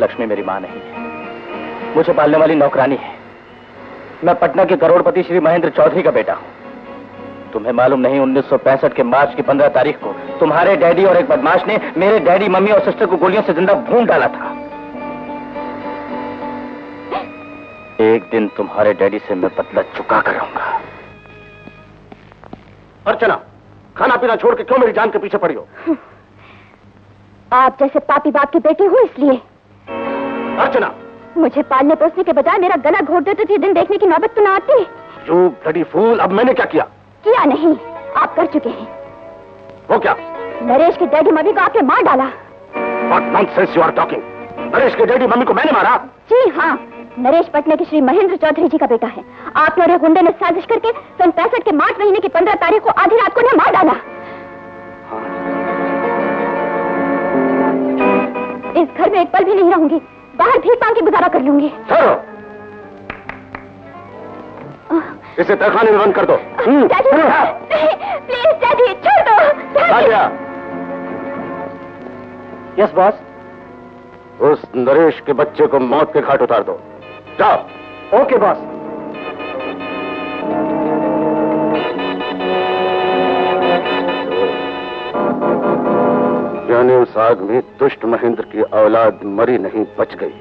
लक्ष्मी मेरी माँ नहीं है, मुझे पालने वाली नौकरानी है। मैं पटना के करोड़पति श्री महेंद्र चौधरी का बेटा हूँ। तुम्हें मालूम नहीं, 1965 के मार्च की 15 तारीख को तुम्हारे डैडी और एक बदमाश ने मेरे डैडी, मम्मी और सिस्टर को गोलियों से जिंदा भून डाला था। एक दिन तुम्हारे डैडी से मैं बदला चुका कर रहूंगा। अर्चना, खाना पीना छोड़ के क्यों मेरी जान के पीछे पड़ी हो? आप जैसे पापी बाप की बेटी हूँ इसलिए। अर्चना, मुझे पालने पोसने के बजाय मेरा गला घोट देते थे दिन देखने की नौबत तो ना आती। यू ब्लडी फूल, अब मैंने क्या किया? किया नहीं, आप कर चुके हैं। वो क्या? नरेश के डैडी मम्मी को आपने मार डाला। What nonsense you are talking? Naresh के डैडी मम्मी को मैंने मारा? जी हाँ, नरेश पटना के श्री महेंद्र चौधरी जी का बेटा है। आपने और एक गुंडे ने साजिश करके सन 65 के मार्च महीने की 15 तारीख को आधी रात को उन्हें मार डाला। इस घर में एक पल भी नहीं रहूंगी, बाहर भीख मांग के गुजारा कर लूंगी। सर, इसे तहखाने में बंद कर दो। डैडी, प्लीज डैडी, छोड़ दो। Yes boss. उस नरेश के बच्चे को मौत के घाट उतार दो। जाओ। Okay boss. यानी उस आग में दुष्ट महेंद्र की औलाद मरी नहीं, बच गई।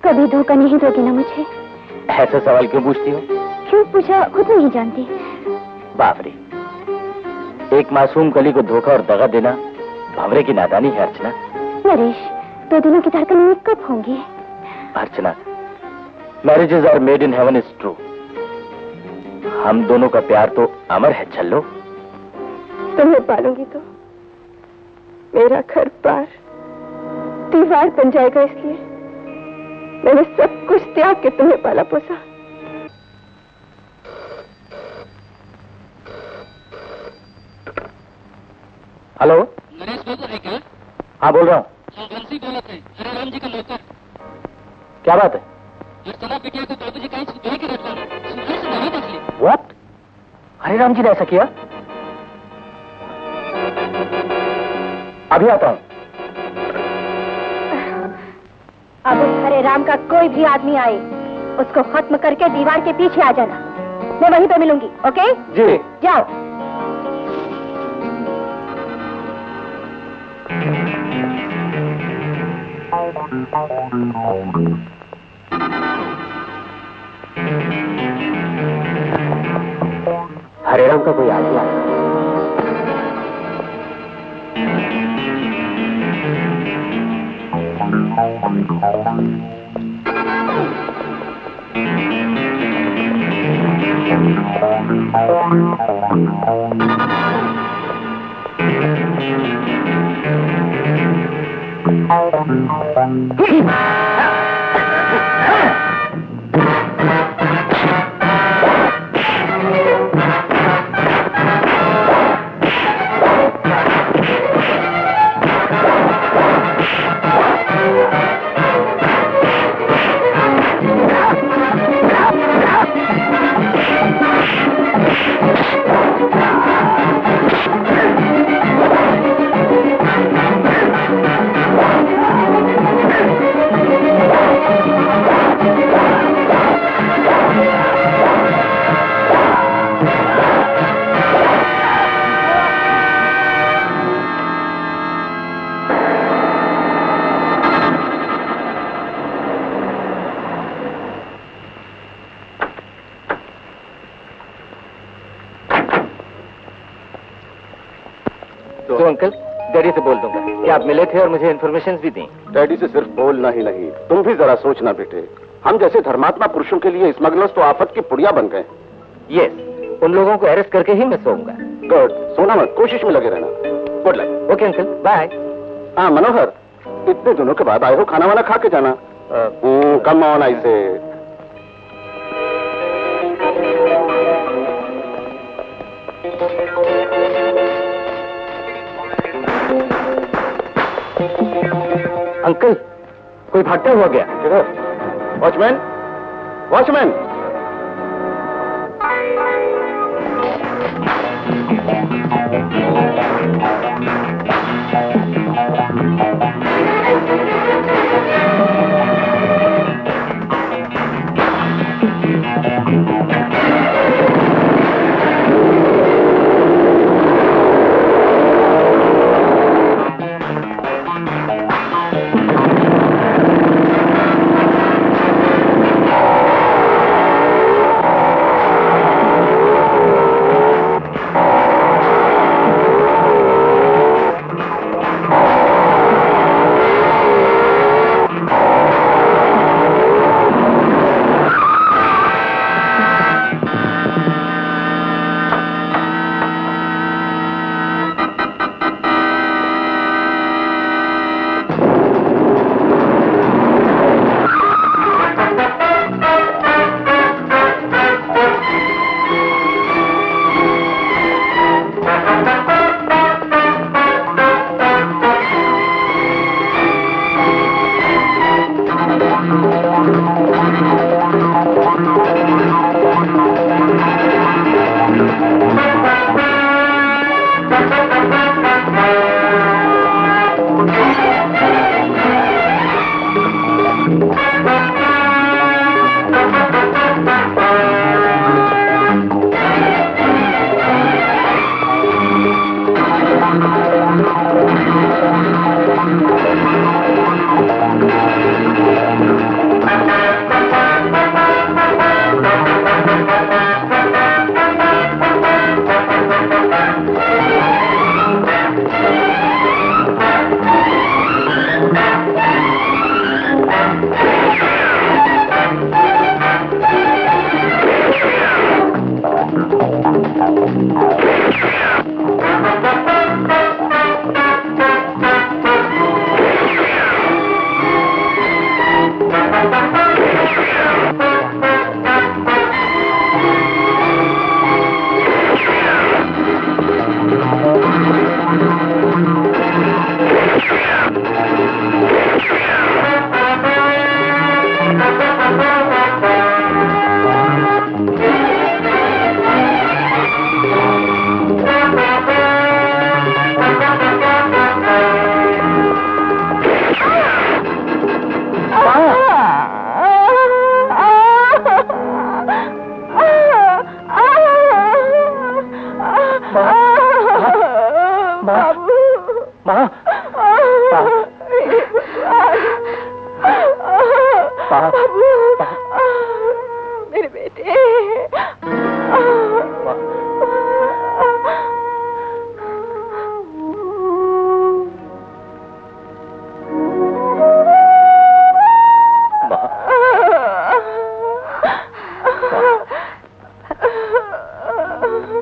कभी धोखा नहीं दोगी ना मुझे? ऐसा सवाल क्यों पूछती हो? क्यों पूछा खुद नहीं जानती। बाप रे, एक मासूम कली को धोखा और दगा देना भावरे की नादानी है अर्चना। नरेश, 2 दिनों की धड़कन कब होंगी? Archana, marriages are made in heaven is true. हम दोनों का प्यार तो अमर है छल्लो। तुम्हें पालूंगी तो मेरा घर पार दीवार बन जाएगा, इसलिए मैंने सब कुछ त्याग के तुम्हें पाला पोसा। हेलो, नरेश बोल रहे क्या? हाँ बोल रहा हूँ। वंशी बोले थे, हरे राम जी का नौकर। क्या बात है? अर्चना बिटिया को बाबूजी कहीं से धोई के रख लो, सुबह से नहीं देख ली। व्हाट? हरे राम जी ने ऐसा किया? अभी आता हूँ। अब उस हरे राम का कोई भी आदमी आए, उसको खत्म करके दीवार के पीछे आ जाना। मैं वहीं पे मिलूंगी, ओके? जी। जाओ। हरे राम का कोई आदमी आया। तो अंकल, डैडी से बोल दूंगा कि आप मिले थे और मुझे इन्फॉर्मेशन भी दी। डैडी से सिर्फ बोलना ही नहीं, तुम भी जरा सोचना बेटे। हम जैसे धर्मात्मा पुरुषों के लिए स्मगलर्स तो आफत की पुड़िया बन गए। यस, उन लोगों को अरेस्ट करके ही मैं सोऊंगा। गुड, सोना मत, कोशिश में लगे रहना। Good luck. Okay uncle, bye. हाँ मनोहर, इतने दिनों के बाद आए हो, खाना वाना खा के जाना। कम ऑन ऐसे। अंकल, कोई भागता हुआ गया। किधर? Watchman, watchman. बाबू, मेरे बेटे।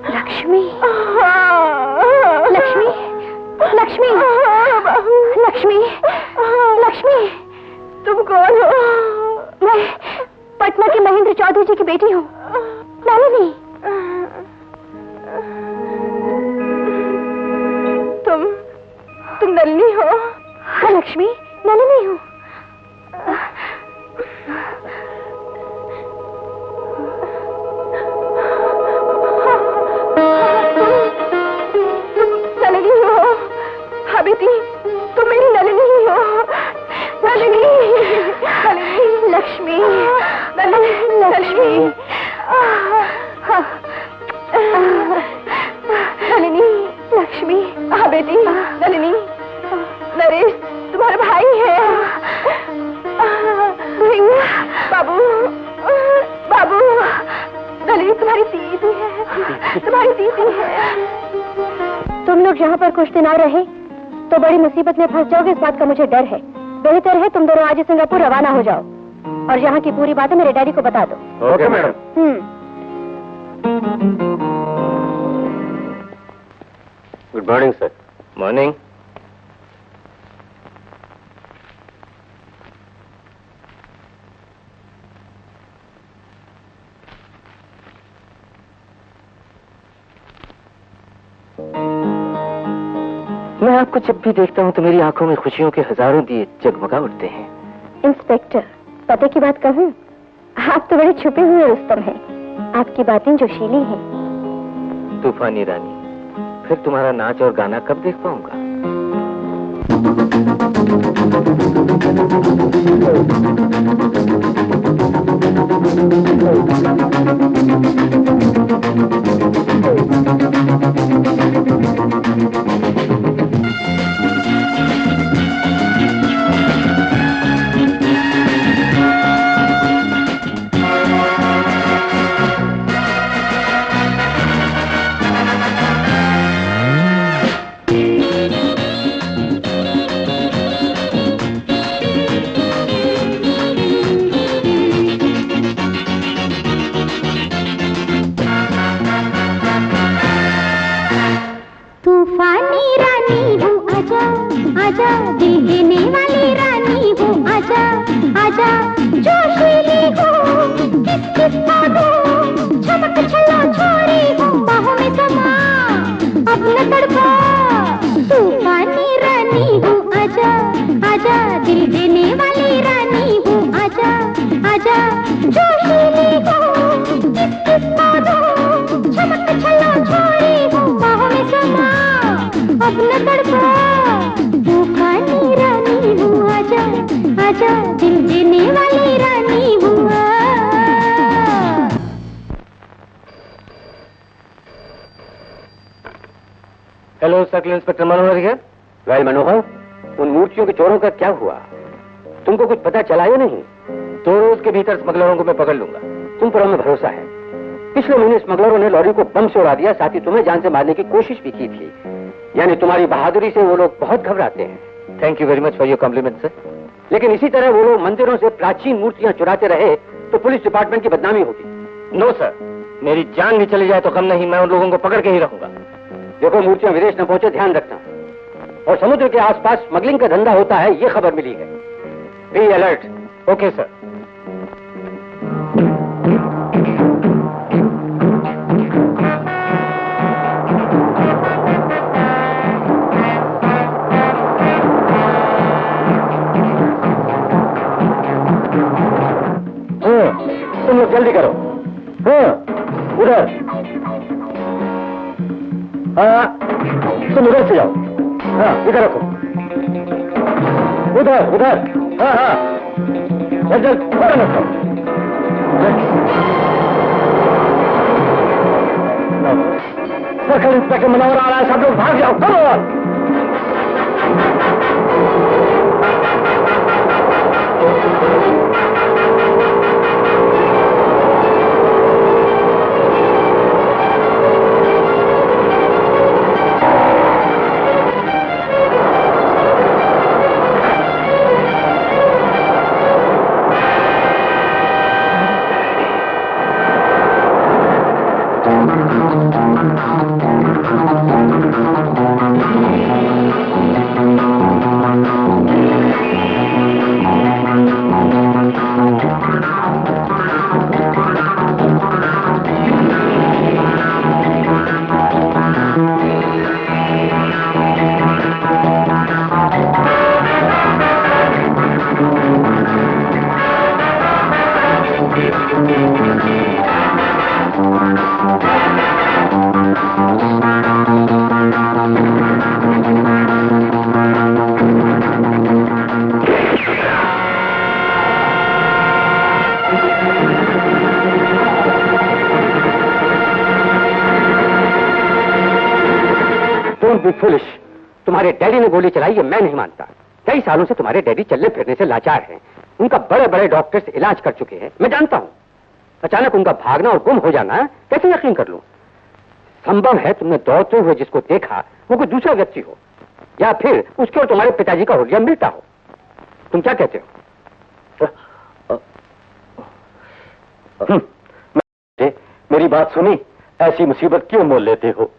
लक्ष्मी, लक्ष्मी, लक्ष्मी, लक्ष्मी, लक्ष्मी, तुम कौन हो? मैं पटना के महेंद्र चौधरी जी की बेटी हूँ, नलिनी। तुम नलिनी हो? हाँ लक्ष्मी, नलिनी हूँ। नलिनी हो? हाँ बेटी, तुम मेरी नलिनी ही हो। नलिनी, नलिनी, लक्ष्मी, नलिनी, लक्ष्मी, नलिनी, लक्ष्मी। हाँ बेटी, नलिनी, नरेश तुम्हारा भाई है। भैया, बाबू, बाबू, नलिनी तुम्हारी दीदी है, तुम्हारी दीदी है। तुम लोग यहाँ पर कुछ दिन आ रहे तो बड़ी मुसीबत में फंस जाओगे, इस बात का मुझे डर है। बेहतर है तुम दोनों आज सिंगापुर रवाना हो जाओ और यहाँ की पूरी बातें मेरे डैडी को बता दो। Okay madam. Good morning sir. Morning. मैं आपको जब भी देखता हूँ तो मेरी आंखों में खुशियों के हजारों दिए जगमगा उठते हैं। इंस्पेक्टर, पते की बात कहूँ, आप तो बड़े छुपे हुए रुस्तम हैं। आपकी बातें जोशीली हैं। तूफानी रानी, फिर तुम्हारा नाच और गाना कब देख पाऊंगा? हेलो सर्कल इंस्पेक्टर मनोहर है। वेल मनोहर, उन मूर्तियों के चोरों का क्या हुआ? तुमको कुछ पता चला या नहीं? 2 रोज के भीतर स्मगलरों को मैं पकड़ लूंगा। तुम पर हमें भरोसा है। पिछले महीने स्मगलरों ने लॉरी को बम से उड़ा दिया, साथ ही तुम्हें जान से मारने की कोशिश भी की थी। यानी तुम्हारी बहादुरी से वो लोग बहुत घबराते हैं। Thank you very much for your compliment sir. लेकिन इसी तरह वो लोग मंदिरों से प्राचीन मूर्तियां चुराते रहे तो पुलिस डिपार्टमेंट की बदनामी होगी। नो सर, मेरी जान भी चली जाए तो कम नहीं, मैं उन लोगों को पकड़ के ही रहूंगा। देखो, मूर्तियां विदेश न पहुंचे, ध्यान रखना। और समुद्र के आसपास स्मगलिंग का धंधा होता है, ये खबर मिली है। Be alert. Okay sir. तुम लोग जल्दी करो। हाँ, उधर। हाँ, तुम उधर से जाओ। हाँ, इधर रखो। उधर उधर। हाँ हाँ, जल्द जल्द फौरन रखो। सर्कल इंस्पेक्टर मनोहर आ रहा है, सब लोग भाग जाओ। करो। Don't be foolish. तुम्हारे डैडी ने गोली चलाई, ये मैं नहीं मानता। कई सालों से तुम्हारे डैडी चलने फिरने से लाचार हैं। उनका बड़े बड़े डॉक्टर्स इलाज कर चुके हैं, मैं जानता हूं। अचानक उनका भागना और गुम हो जाना कैसे यकीन कर लूं? संभव है तुमने दौड़ते हुए जिसको देखा वो कोई दूसरा व्यक्ति हो, या फिर उसके और तुम्हारे पिताजी का हुलिया मिलता हो। तुम क्या कहते हो? मेरी बात सुनी? ऐसी मुसीबत क्यों मोल लेते हो?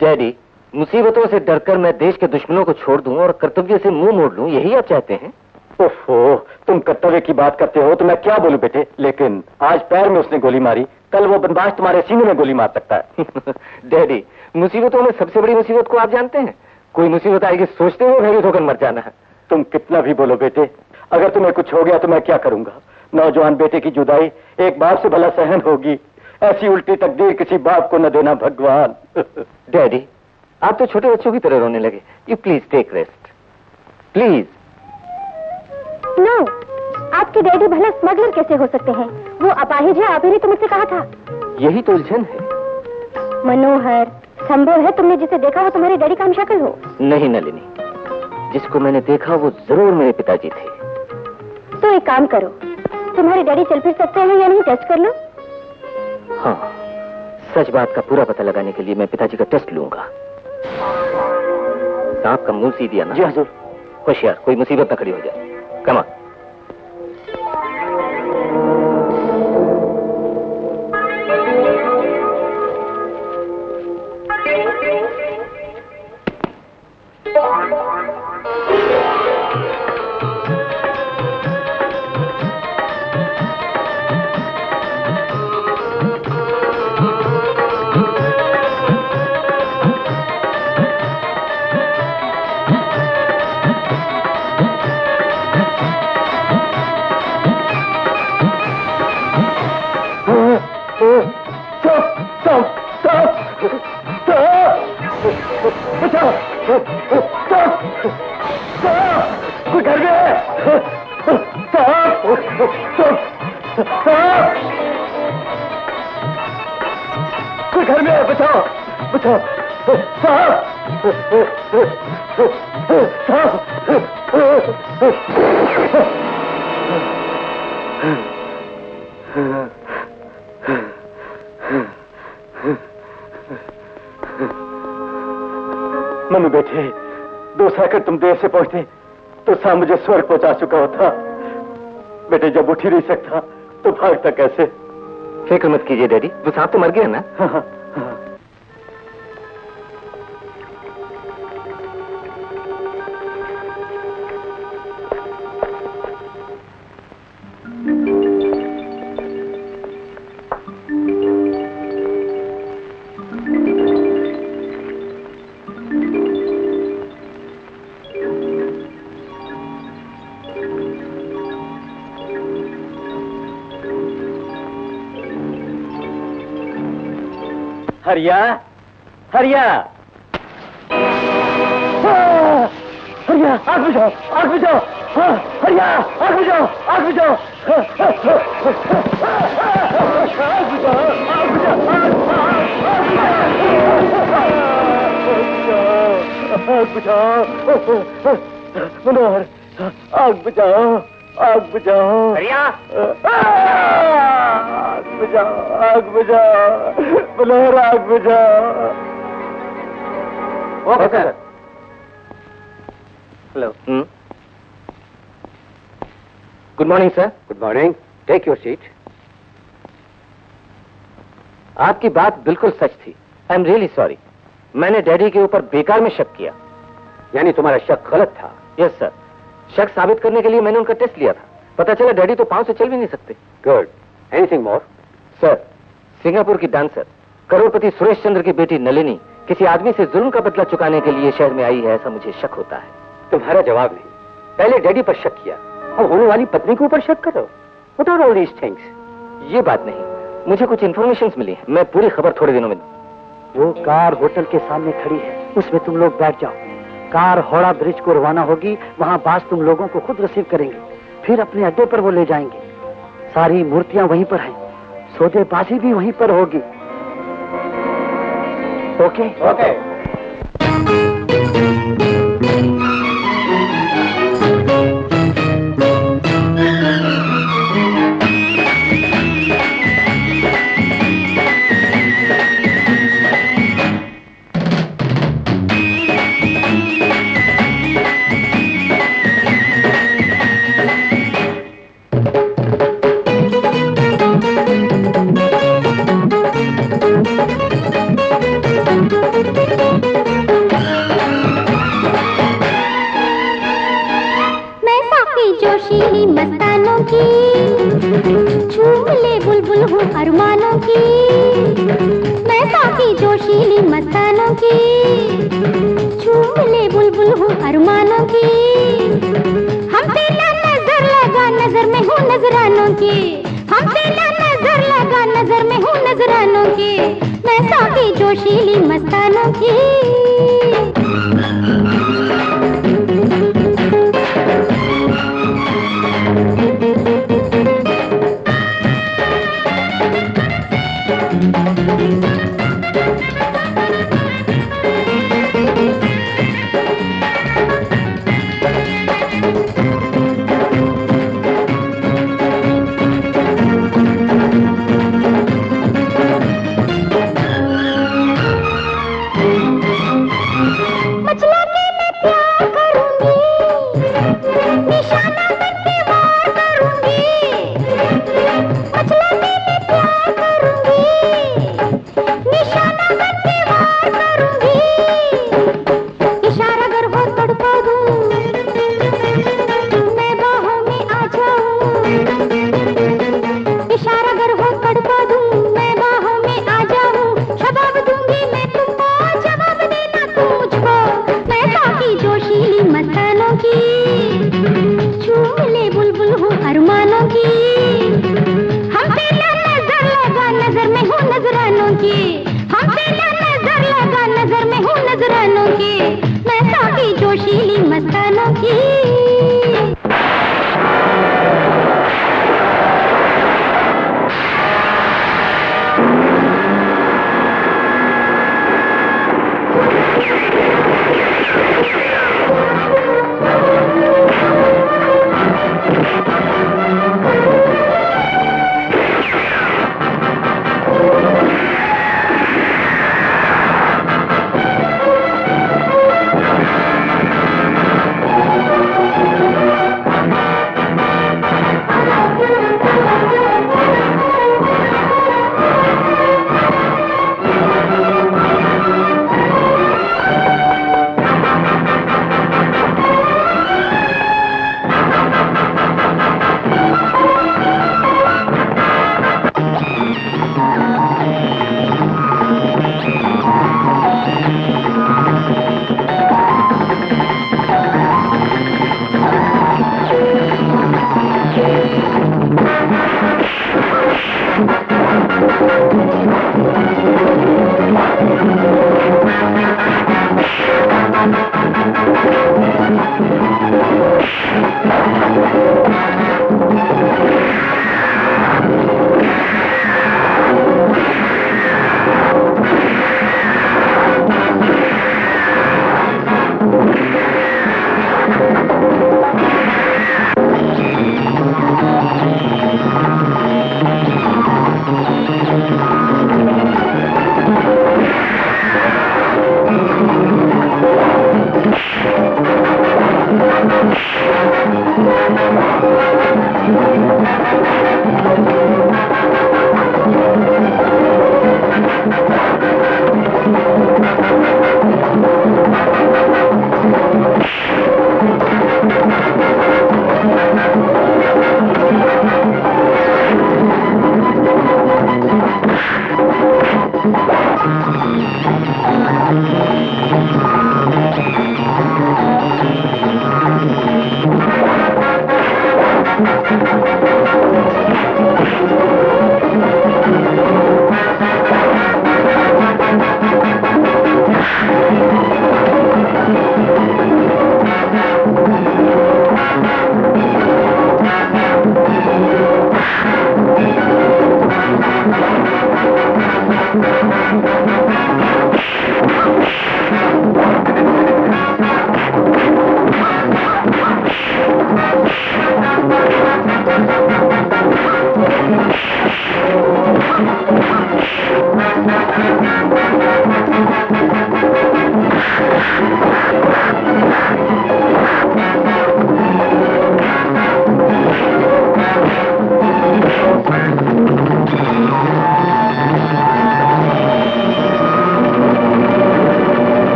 डैडी, मुसीबतों से डरकर मैं देश के दुश्मनों को छोड़ दूं और कर्तव्य से मुंह मोड़ लूं, यही आप चाहते हैं? ओहो, तुम कर्तव्य की बात करते हो तो मैं क्या बोलूं बेटे। लेकिन आज पैर में उसने गोली मारी, कल वो बदमाश तुम्हारे सीने में गोली मार सकता है। डैडी, मुसीबतों में सबसे बड़ी मुसीबत को आप जानते हैं? कोई मुसीबत आएगी सोचते हुए भयभीत होकर मर जाना है। तुम कितना भी बोलो बेटे, अगर तुम्हें कुछ हो गया तो मैं क्या करूंगा? नौजवान बेटे की जुदाई एक बाप से भला सहन होगी, ऐसी उल्टी तकदीर किसी बाप को न देना भगवान। डैडी, आप तो छोटे बच्चों की तरह रोने लगे। You please take rest, please. No, आपके डैडी भला स्मगलर कैसे हो सकते हैं? वो अपाहिज है, आप ही ने तो मुझसे कहा था। यही तो उलझन है। मनोहर, संभव है तुमने जिसे देखा वो तुम्हारे डैडी का हमशक्ल हो? नहीं नलिनी, जिसको मैंने देखा वो जरूर मेरे पिताजी थे। तो एक काम करो, तुम्हारे डैडी चल फिर सकते हैं या नहीं, टेस्ट कर लो। हाँ, सच बात का पूरा पता लगाने के लिए मैं पिताजी का टेस्ट लूंगा। सांप का मुंह सीधी आना। जी हुजूर। होशियार, कोई मुसीबत न खड़ी हो जाए। Come on. मनु बेटे, 2 सेकंड तुम देर से पहुंचते तो सांप मुझे स्वर्ग पहुंचा चुका होता। बेटे, जब उठ ही नहीं सकता तो भागता कैसे? फिक्र मत कीजिए डैडी, वो सांप तो मर गया ना। हाँ। हरिया, हरिया, हरिया, आग बुझाओ, आग बुझाओ। हरिया, आग बुझाओ, आग बुझाओ, आग बुझाओ, आग बुझाओ, मनोहर, आग बुझाओ, आग बुझाओ। हरिया, आग बुझाओ, आग बुझाओ, मनोहर, आग बुझाओ। Okay sir. Hello. Good morning sir. Good morning, take your seat. आपकी बात बिल्कुल सच थी। I am really sorry. मैंने डैडी के ऊपर बेकार में शक किया। यानी तुम्हारा शक गलत था? Yes sir. शक साबित करने के लिए मैंने उनका टेस्ट लिया था। पता चला डैडी तो पांव से चल भी नहीं सकते। Good. Anything more? Sir, Singapore की डांसर करोड़पति सुरेश चंद्र की बेटी नलिनी किसी आदमी से जुल्म का बदला चुकाने के लिए शहर में आई है, ऐसा मुझे शक होता है। तुम्हारा जवाब नहीं, पहले डैडी पर शक किया और होने वाली पत्नी के ऊपर शक करो। What are all these things? ये बात नहीं, मुझे कुछ इन्फॉर्मेशन मिली है, मैं पूरी खबर थोड़े दिनों में। वो कार होटल के सामने खड़ी है, उसमें तुम लोग बैठ जाओ। कार हावड़ा ब्रिज को रवाना होगी, वहाँ बास तुम लोगों को खुद रिसीव करेंगे, फिर अपने अड्डे पर वो ले जाएंगे। सारी मूर्तियां वहीं पर हैं, सौदेबाजी भी वहीं पर होगी। ओके? ओके। जोशीली मस्तानों की, झूम ले बुलबुल हूँ अरमानों की। मैं साकी जोशीली मस्तानों की, झूम ले बुलबुल हूँ अरमानों की। हम तेरा नजर लगा नजर में हूँ नजरानों की, हम तेरा नजर लगा नजर में हूँ नजरानों की। मैं साकी जोशीली मस्तानों की।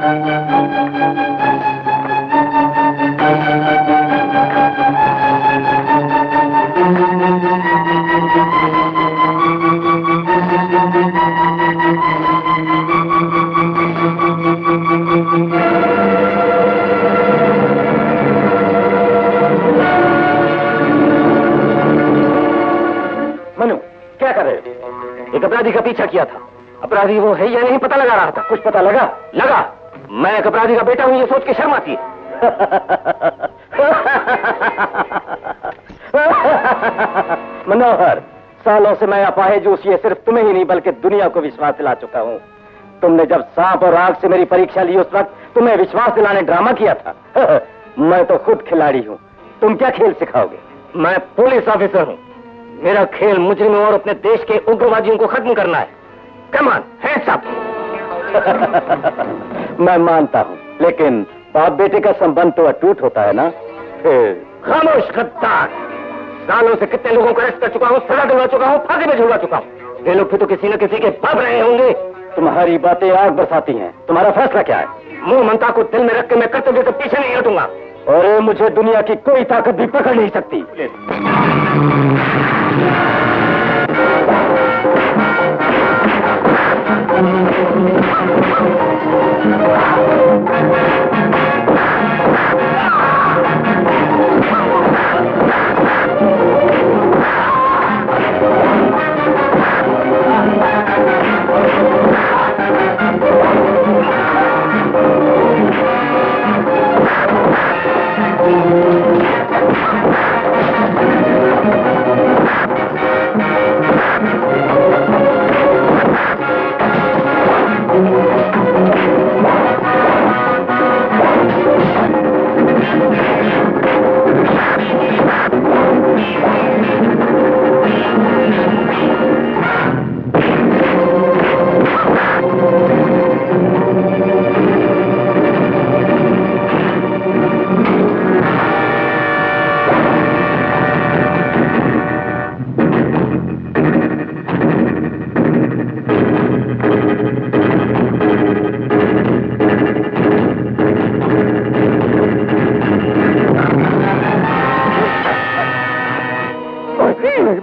मनु, क्या कर रहे हो? एक अपराधी का पीछा किया था। अपराधी वो है या नहीं पता लगा रहा था। कुछ पता लगा? लगा। मैं एक अपराधी का बेटा हूं ये सोच के शर्म आती है। मनोहर, सालों से मैं अपाहिज ये सिर्फ तुम्हें ही नहीं बल्कि दुनिया को विश्वास दिला चुका हूं। तुमने जब सांप और आग से मेरी परीक्षा ली उस वक्त तुम्हें विश्वास दिलाने ड्रामा किया था। मैं तो खुद खिलाड़ी हूं, तुम क्या खेल सिखाओगे? मैं पुलिस ऑफिसर हूं, मेरा खेल मुजरिमों और अपने देश के उग्रवादियों को खत्म करना है। Come on, hands up. मैं मानता हूं, लेकिन बाप बेटे का संबंध तो अटूट होता है ना। खामोश गद्दार, सालों से कितने लोगों को अरेस्ट कर चुका हूं, सजा दिलवा चुका हूं, फांसी में झुलवा चुका हूं। ये लोग फिर तो किसी न किसी के बाप रहे होंगे। तुम्हारी बातें आग बरसाती हैं। तुम्हारा फैसला क्या है? मुंह ममता को दिल में रख के मैं कर्तव्य से पीछे नहीं हटूंगा और मुझे दुनिया की कोई ताकत भी पकड़ नहीं सकती।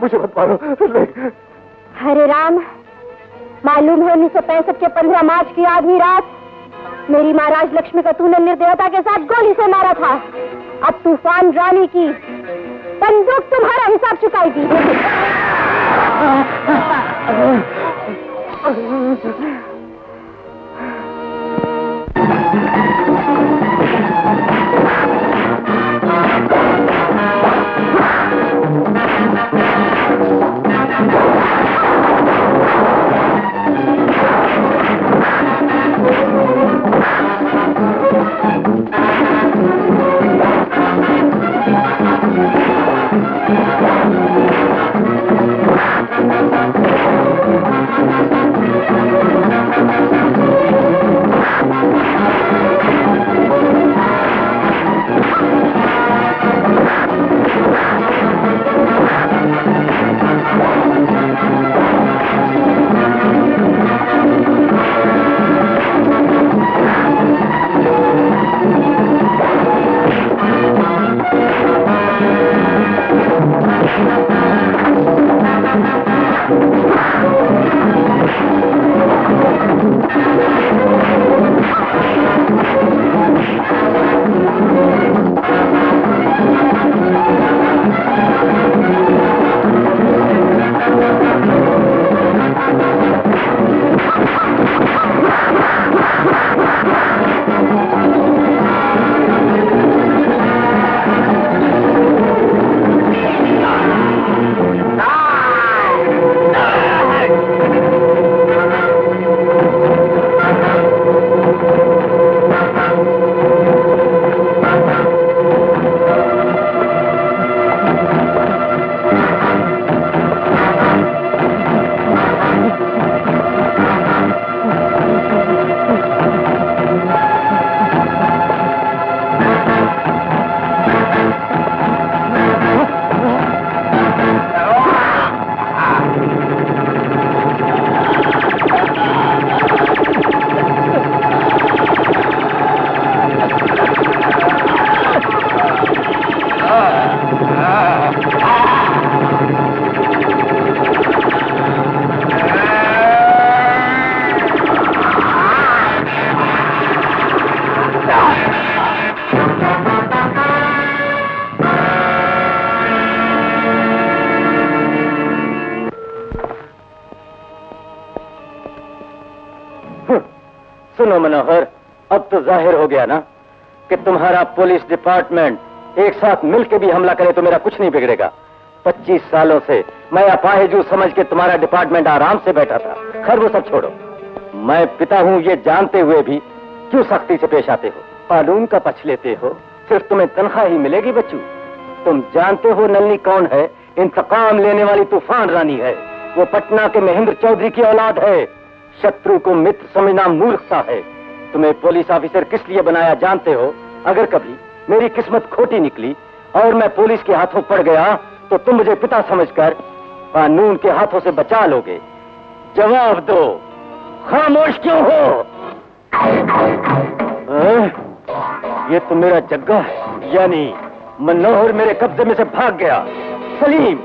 मुझे मत मारो। हरे राम, मालूम है 1965 के 15 मार्च की आधी रात मेरी महाराज लक्ष्मी का तूने निर्दयता के साथ गोली से मारा था। अब तूफान रानी की बंदूक तुम्हारा हिसाब चुकाएगी। सुनो मनोहर, अब तो जाहिर हो गया ना कि तुम्हारा पुलिस डिपार्टमेंट एक साथ मिलकर भी हमला करे तो मेरा कुछ नहीं बिगड़ेगा। 25 सालों से मैं अपाहिजू समझ के तुम्हारा डिपार्टमेंट आराम से बैठा था। खैर वो सब छोड़ो, मैं पिता हूं ये जानते हुए भी क्यों सख्ती से पेश आते हो, कानून का पक्ष लेते हो? सिर्फ तुम्हें तनख्वाह ही मिलेगी बच्चू। तुम जानते हो नलनी कौन है? इंतकाम लेने वाली तूफान रानी है। वो पटना के महेंद्र चौधरी की औलाद है। शत्रु को मित्र समझना मूर्खता है। तुम्हें पुलिस ऑफिसर किस लिए बनाया जानते हो? अगर कभी मेरी किस्मत खोटी निकली और मैं पुलिस के हाथों पड़ गया तो तुम मुझे पिता समझकर कानून के हाथों से बचा लोगे। जवाब दो, खामोश क्यों हो? ये तो मेरा जग्गा है, यानी मनोहर मेरे कब्जे में से भाग गया। सलीम,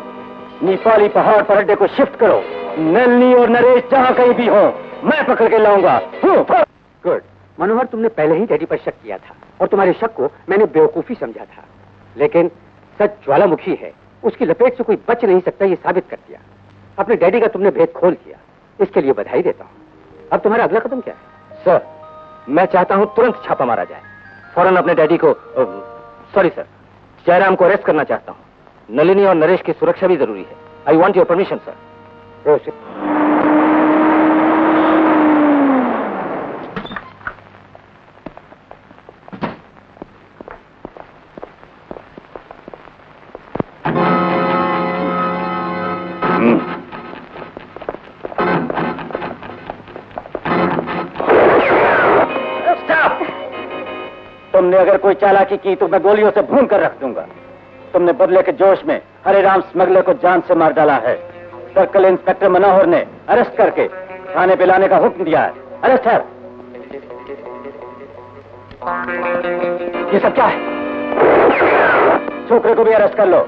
नेपाली पहाड़ पर अड्डे को शिफ्ट करो। नलनी और नरेश जहां कहीं भी हो मैं पकड़ के लाऊंगा। गुड। मनोहर, तुमने पहले ही डैडी पर शक किया था और तुम्हारे शक को मैंने बेवकूफी समझा था, लेकिन सच ज्वालामुखी है, उसकी लपेट से कोई बच नहीं सकता, ये साबित कर दिया। अपने डैडी का तुमने भेद खोल दिया, इसके लिए बधाई देता हूँ। अब तुम्हारा अगला कदम क्या है? सर, मैं चाहता हूं तुरंत छापा मारा जाए। फौरन अपने डैडी को, सॉरी सर, जयराम को अरेस्ट करना चाहता हूं। नलिनी और नरेश की सुरक्षा भी जरूरी है। I want your permission sir. तुमने अगर कोई चालाकी की तो मैं गोलियों से भून कर रख दूंगा। तुमने बदले के जोश में हरिराम स्मगलर को जान से मार डाला है। सर्कल इंस्पेक्टर मनोहर ने अरेस्ट करके थाने पे लाने का हुक्म दिया है। अरेस्ट है। ये सब क्या है? छोकरे को भी अरेस्ट कर लो।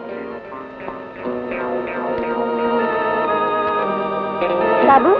बाबू,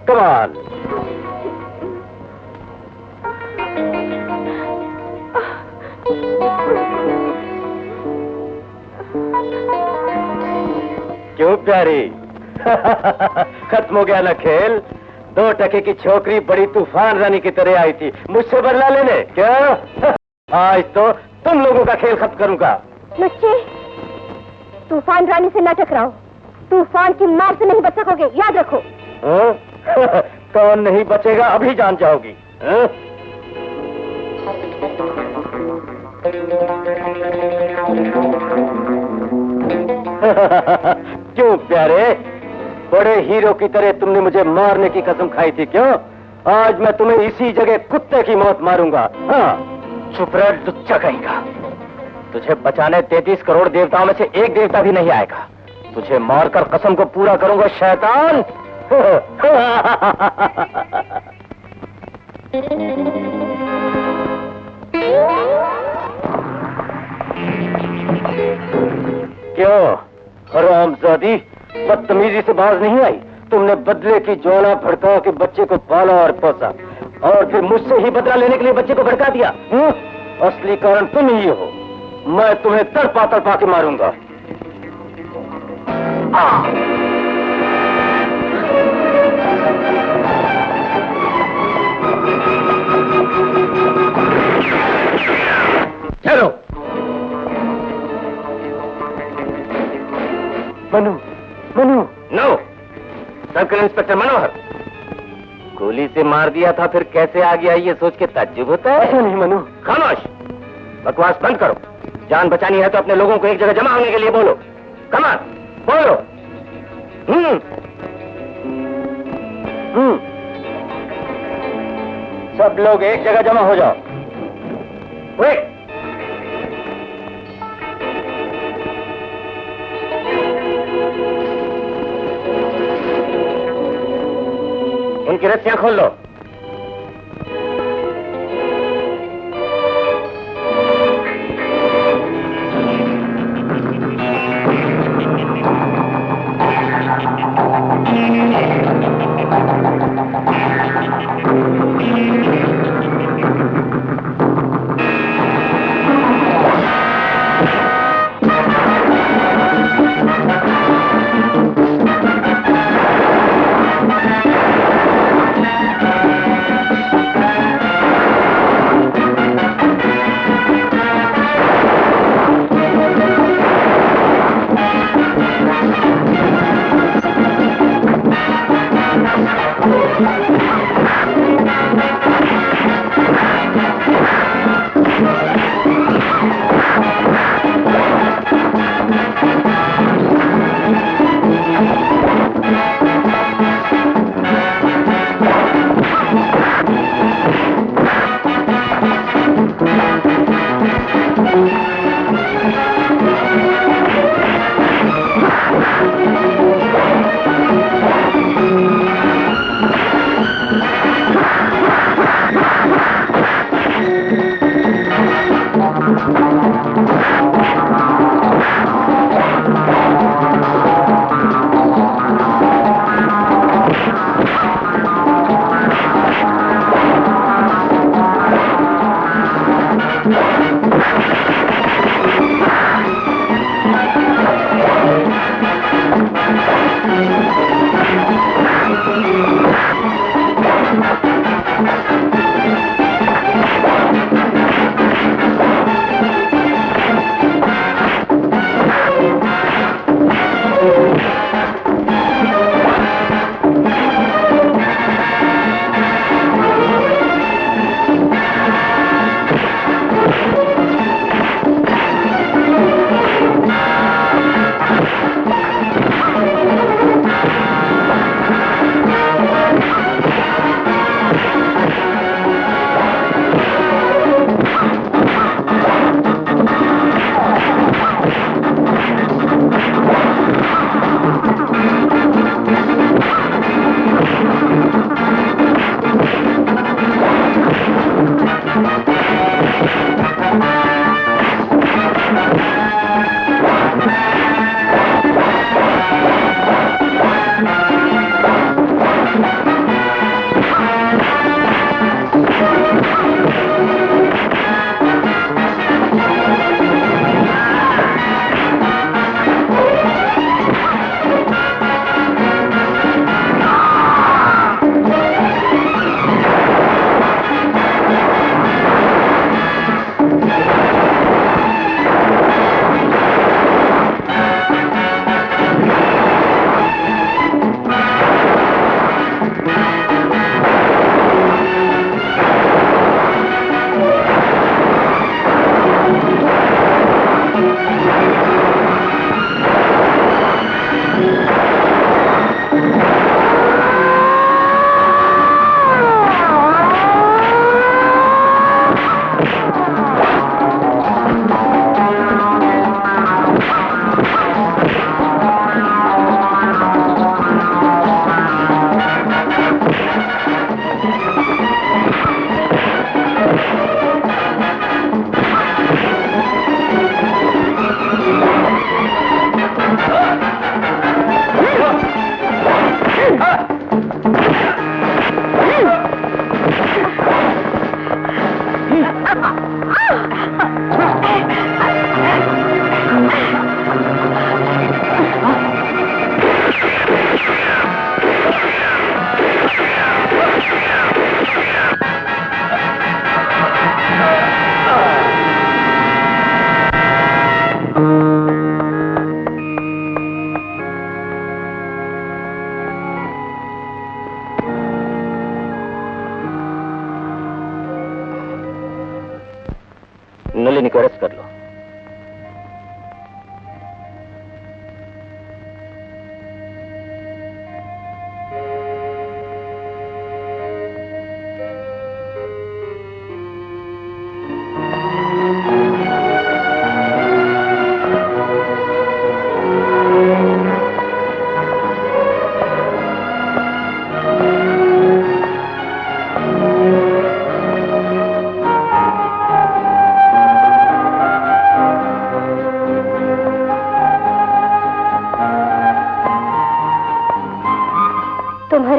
Come on. क्यों प्यारी? खत्म हो गया ना खेल? 2 टके की छोकरी बड़ी तूफान रानी की तरह आई थी मुझसे बदला लेने, क्या? आज तो तुम लोगों का खेल खत्म करूंगा। बच्चे, तूफान रानी से न टकराओ, तूफान की मार से नहीं बच सकोगे, याद रखो। कौन नहीं बचेगा अभी जान जाओगी। क्यों प्यारे? बड़े हीरो की तरह तुमने मुझे मारने की कसम खाई थी, क्यों? आज मैं तुम्हें इसी जगह कुत्ते की मौत मारूंगा। हाँ, चुप रह लुच्चा कहेगा। तुझे बचाने 33 करोड़ देवताओं में से एक देवता भी नहीं आएगा। तुझे मारकर कसम को पूरा करूंगा शैतान। क्यों हरामजादी, बदतमीजी से बाज नहीं आई? तुमने बदले की ज्वाला भड़का के बच्चे को पाला और पोसा और फिर मुझसे ही बदला लेने के लिए बच्चे को भड़का दिया। असली कारण तुम ही हो। मैं तुम्हें तड़पा तड़पा के मारूंगा। ठहरो। Manu, Manu. No, circle inspector Manohar. गोली से मार दिया था, फिर कैसे आ गया ये सोच के ताज्जुब होता है। ऐसा नहीं मनु। खामोश, बकवास बंद करो। जान बचानी है तो अपने लोगों को एक जगह जमा होने के लिए बोलो। कमान, बोलो। सब लोग एक जगह जमा हो जाओ। वेट। उनकी रस्सियां खोल लो।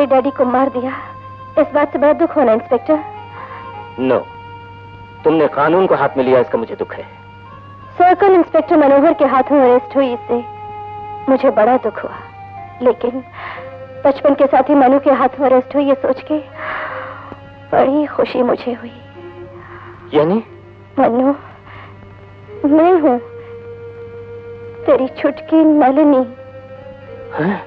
डैडी को मार दिया, इस बात से बड़ा दुख होना इंस्पेक्टर। नो, तुमने कानून को हाथ में लिया, इसका मुझे दुख है। सर्कल इंस्पेक्टर मनोहर के हाथों अरेस्ट हुई, इससे मुझे बड़ा दुख हुआ, लेकिन बचपन के साथी मनु के हाथों अरेस्ट हुई, ये सोच के बड़ी खुशी मुझे हुई। यानी? मनु, मैं हूँ तेरी छुटकी नलिनी। हैं?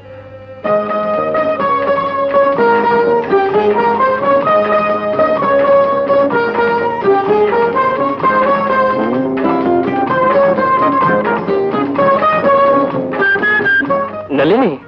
नलिनी?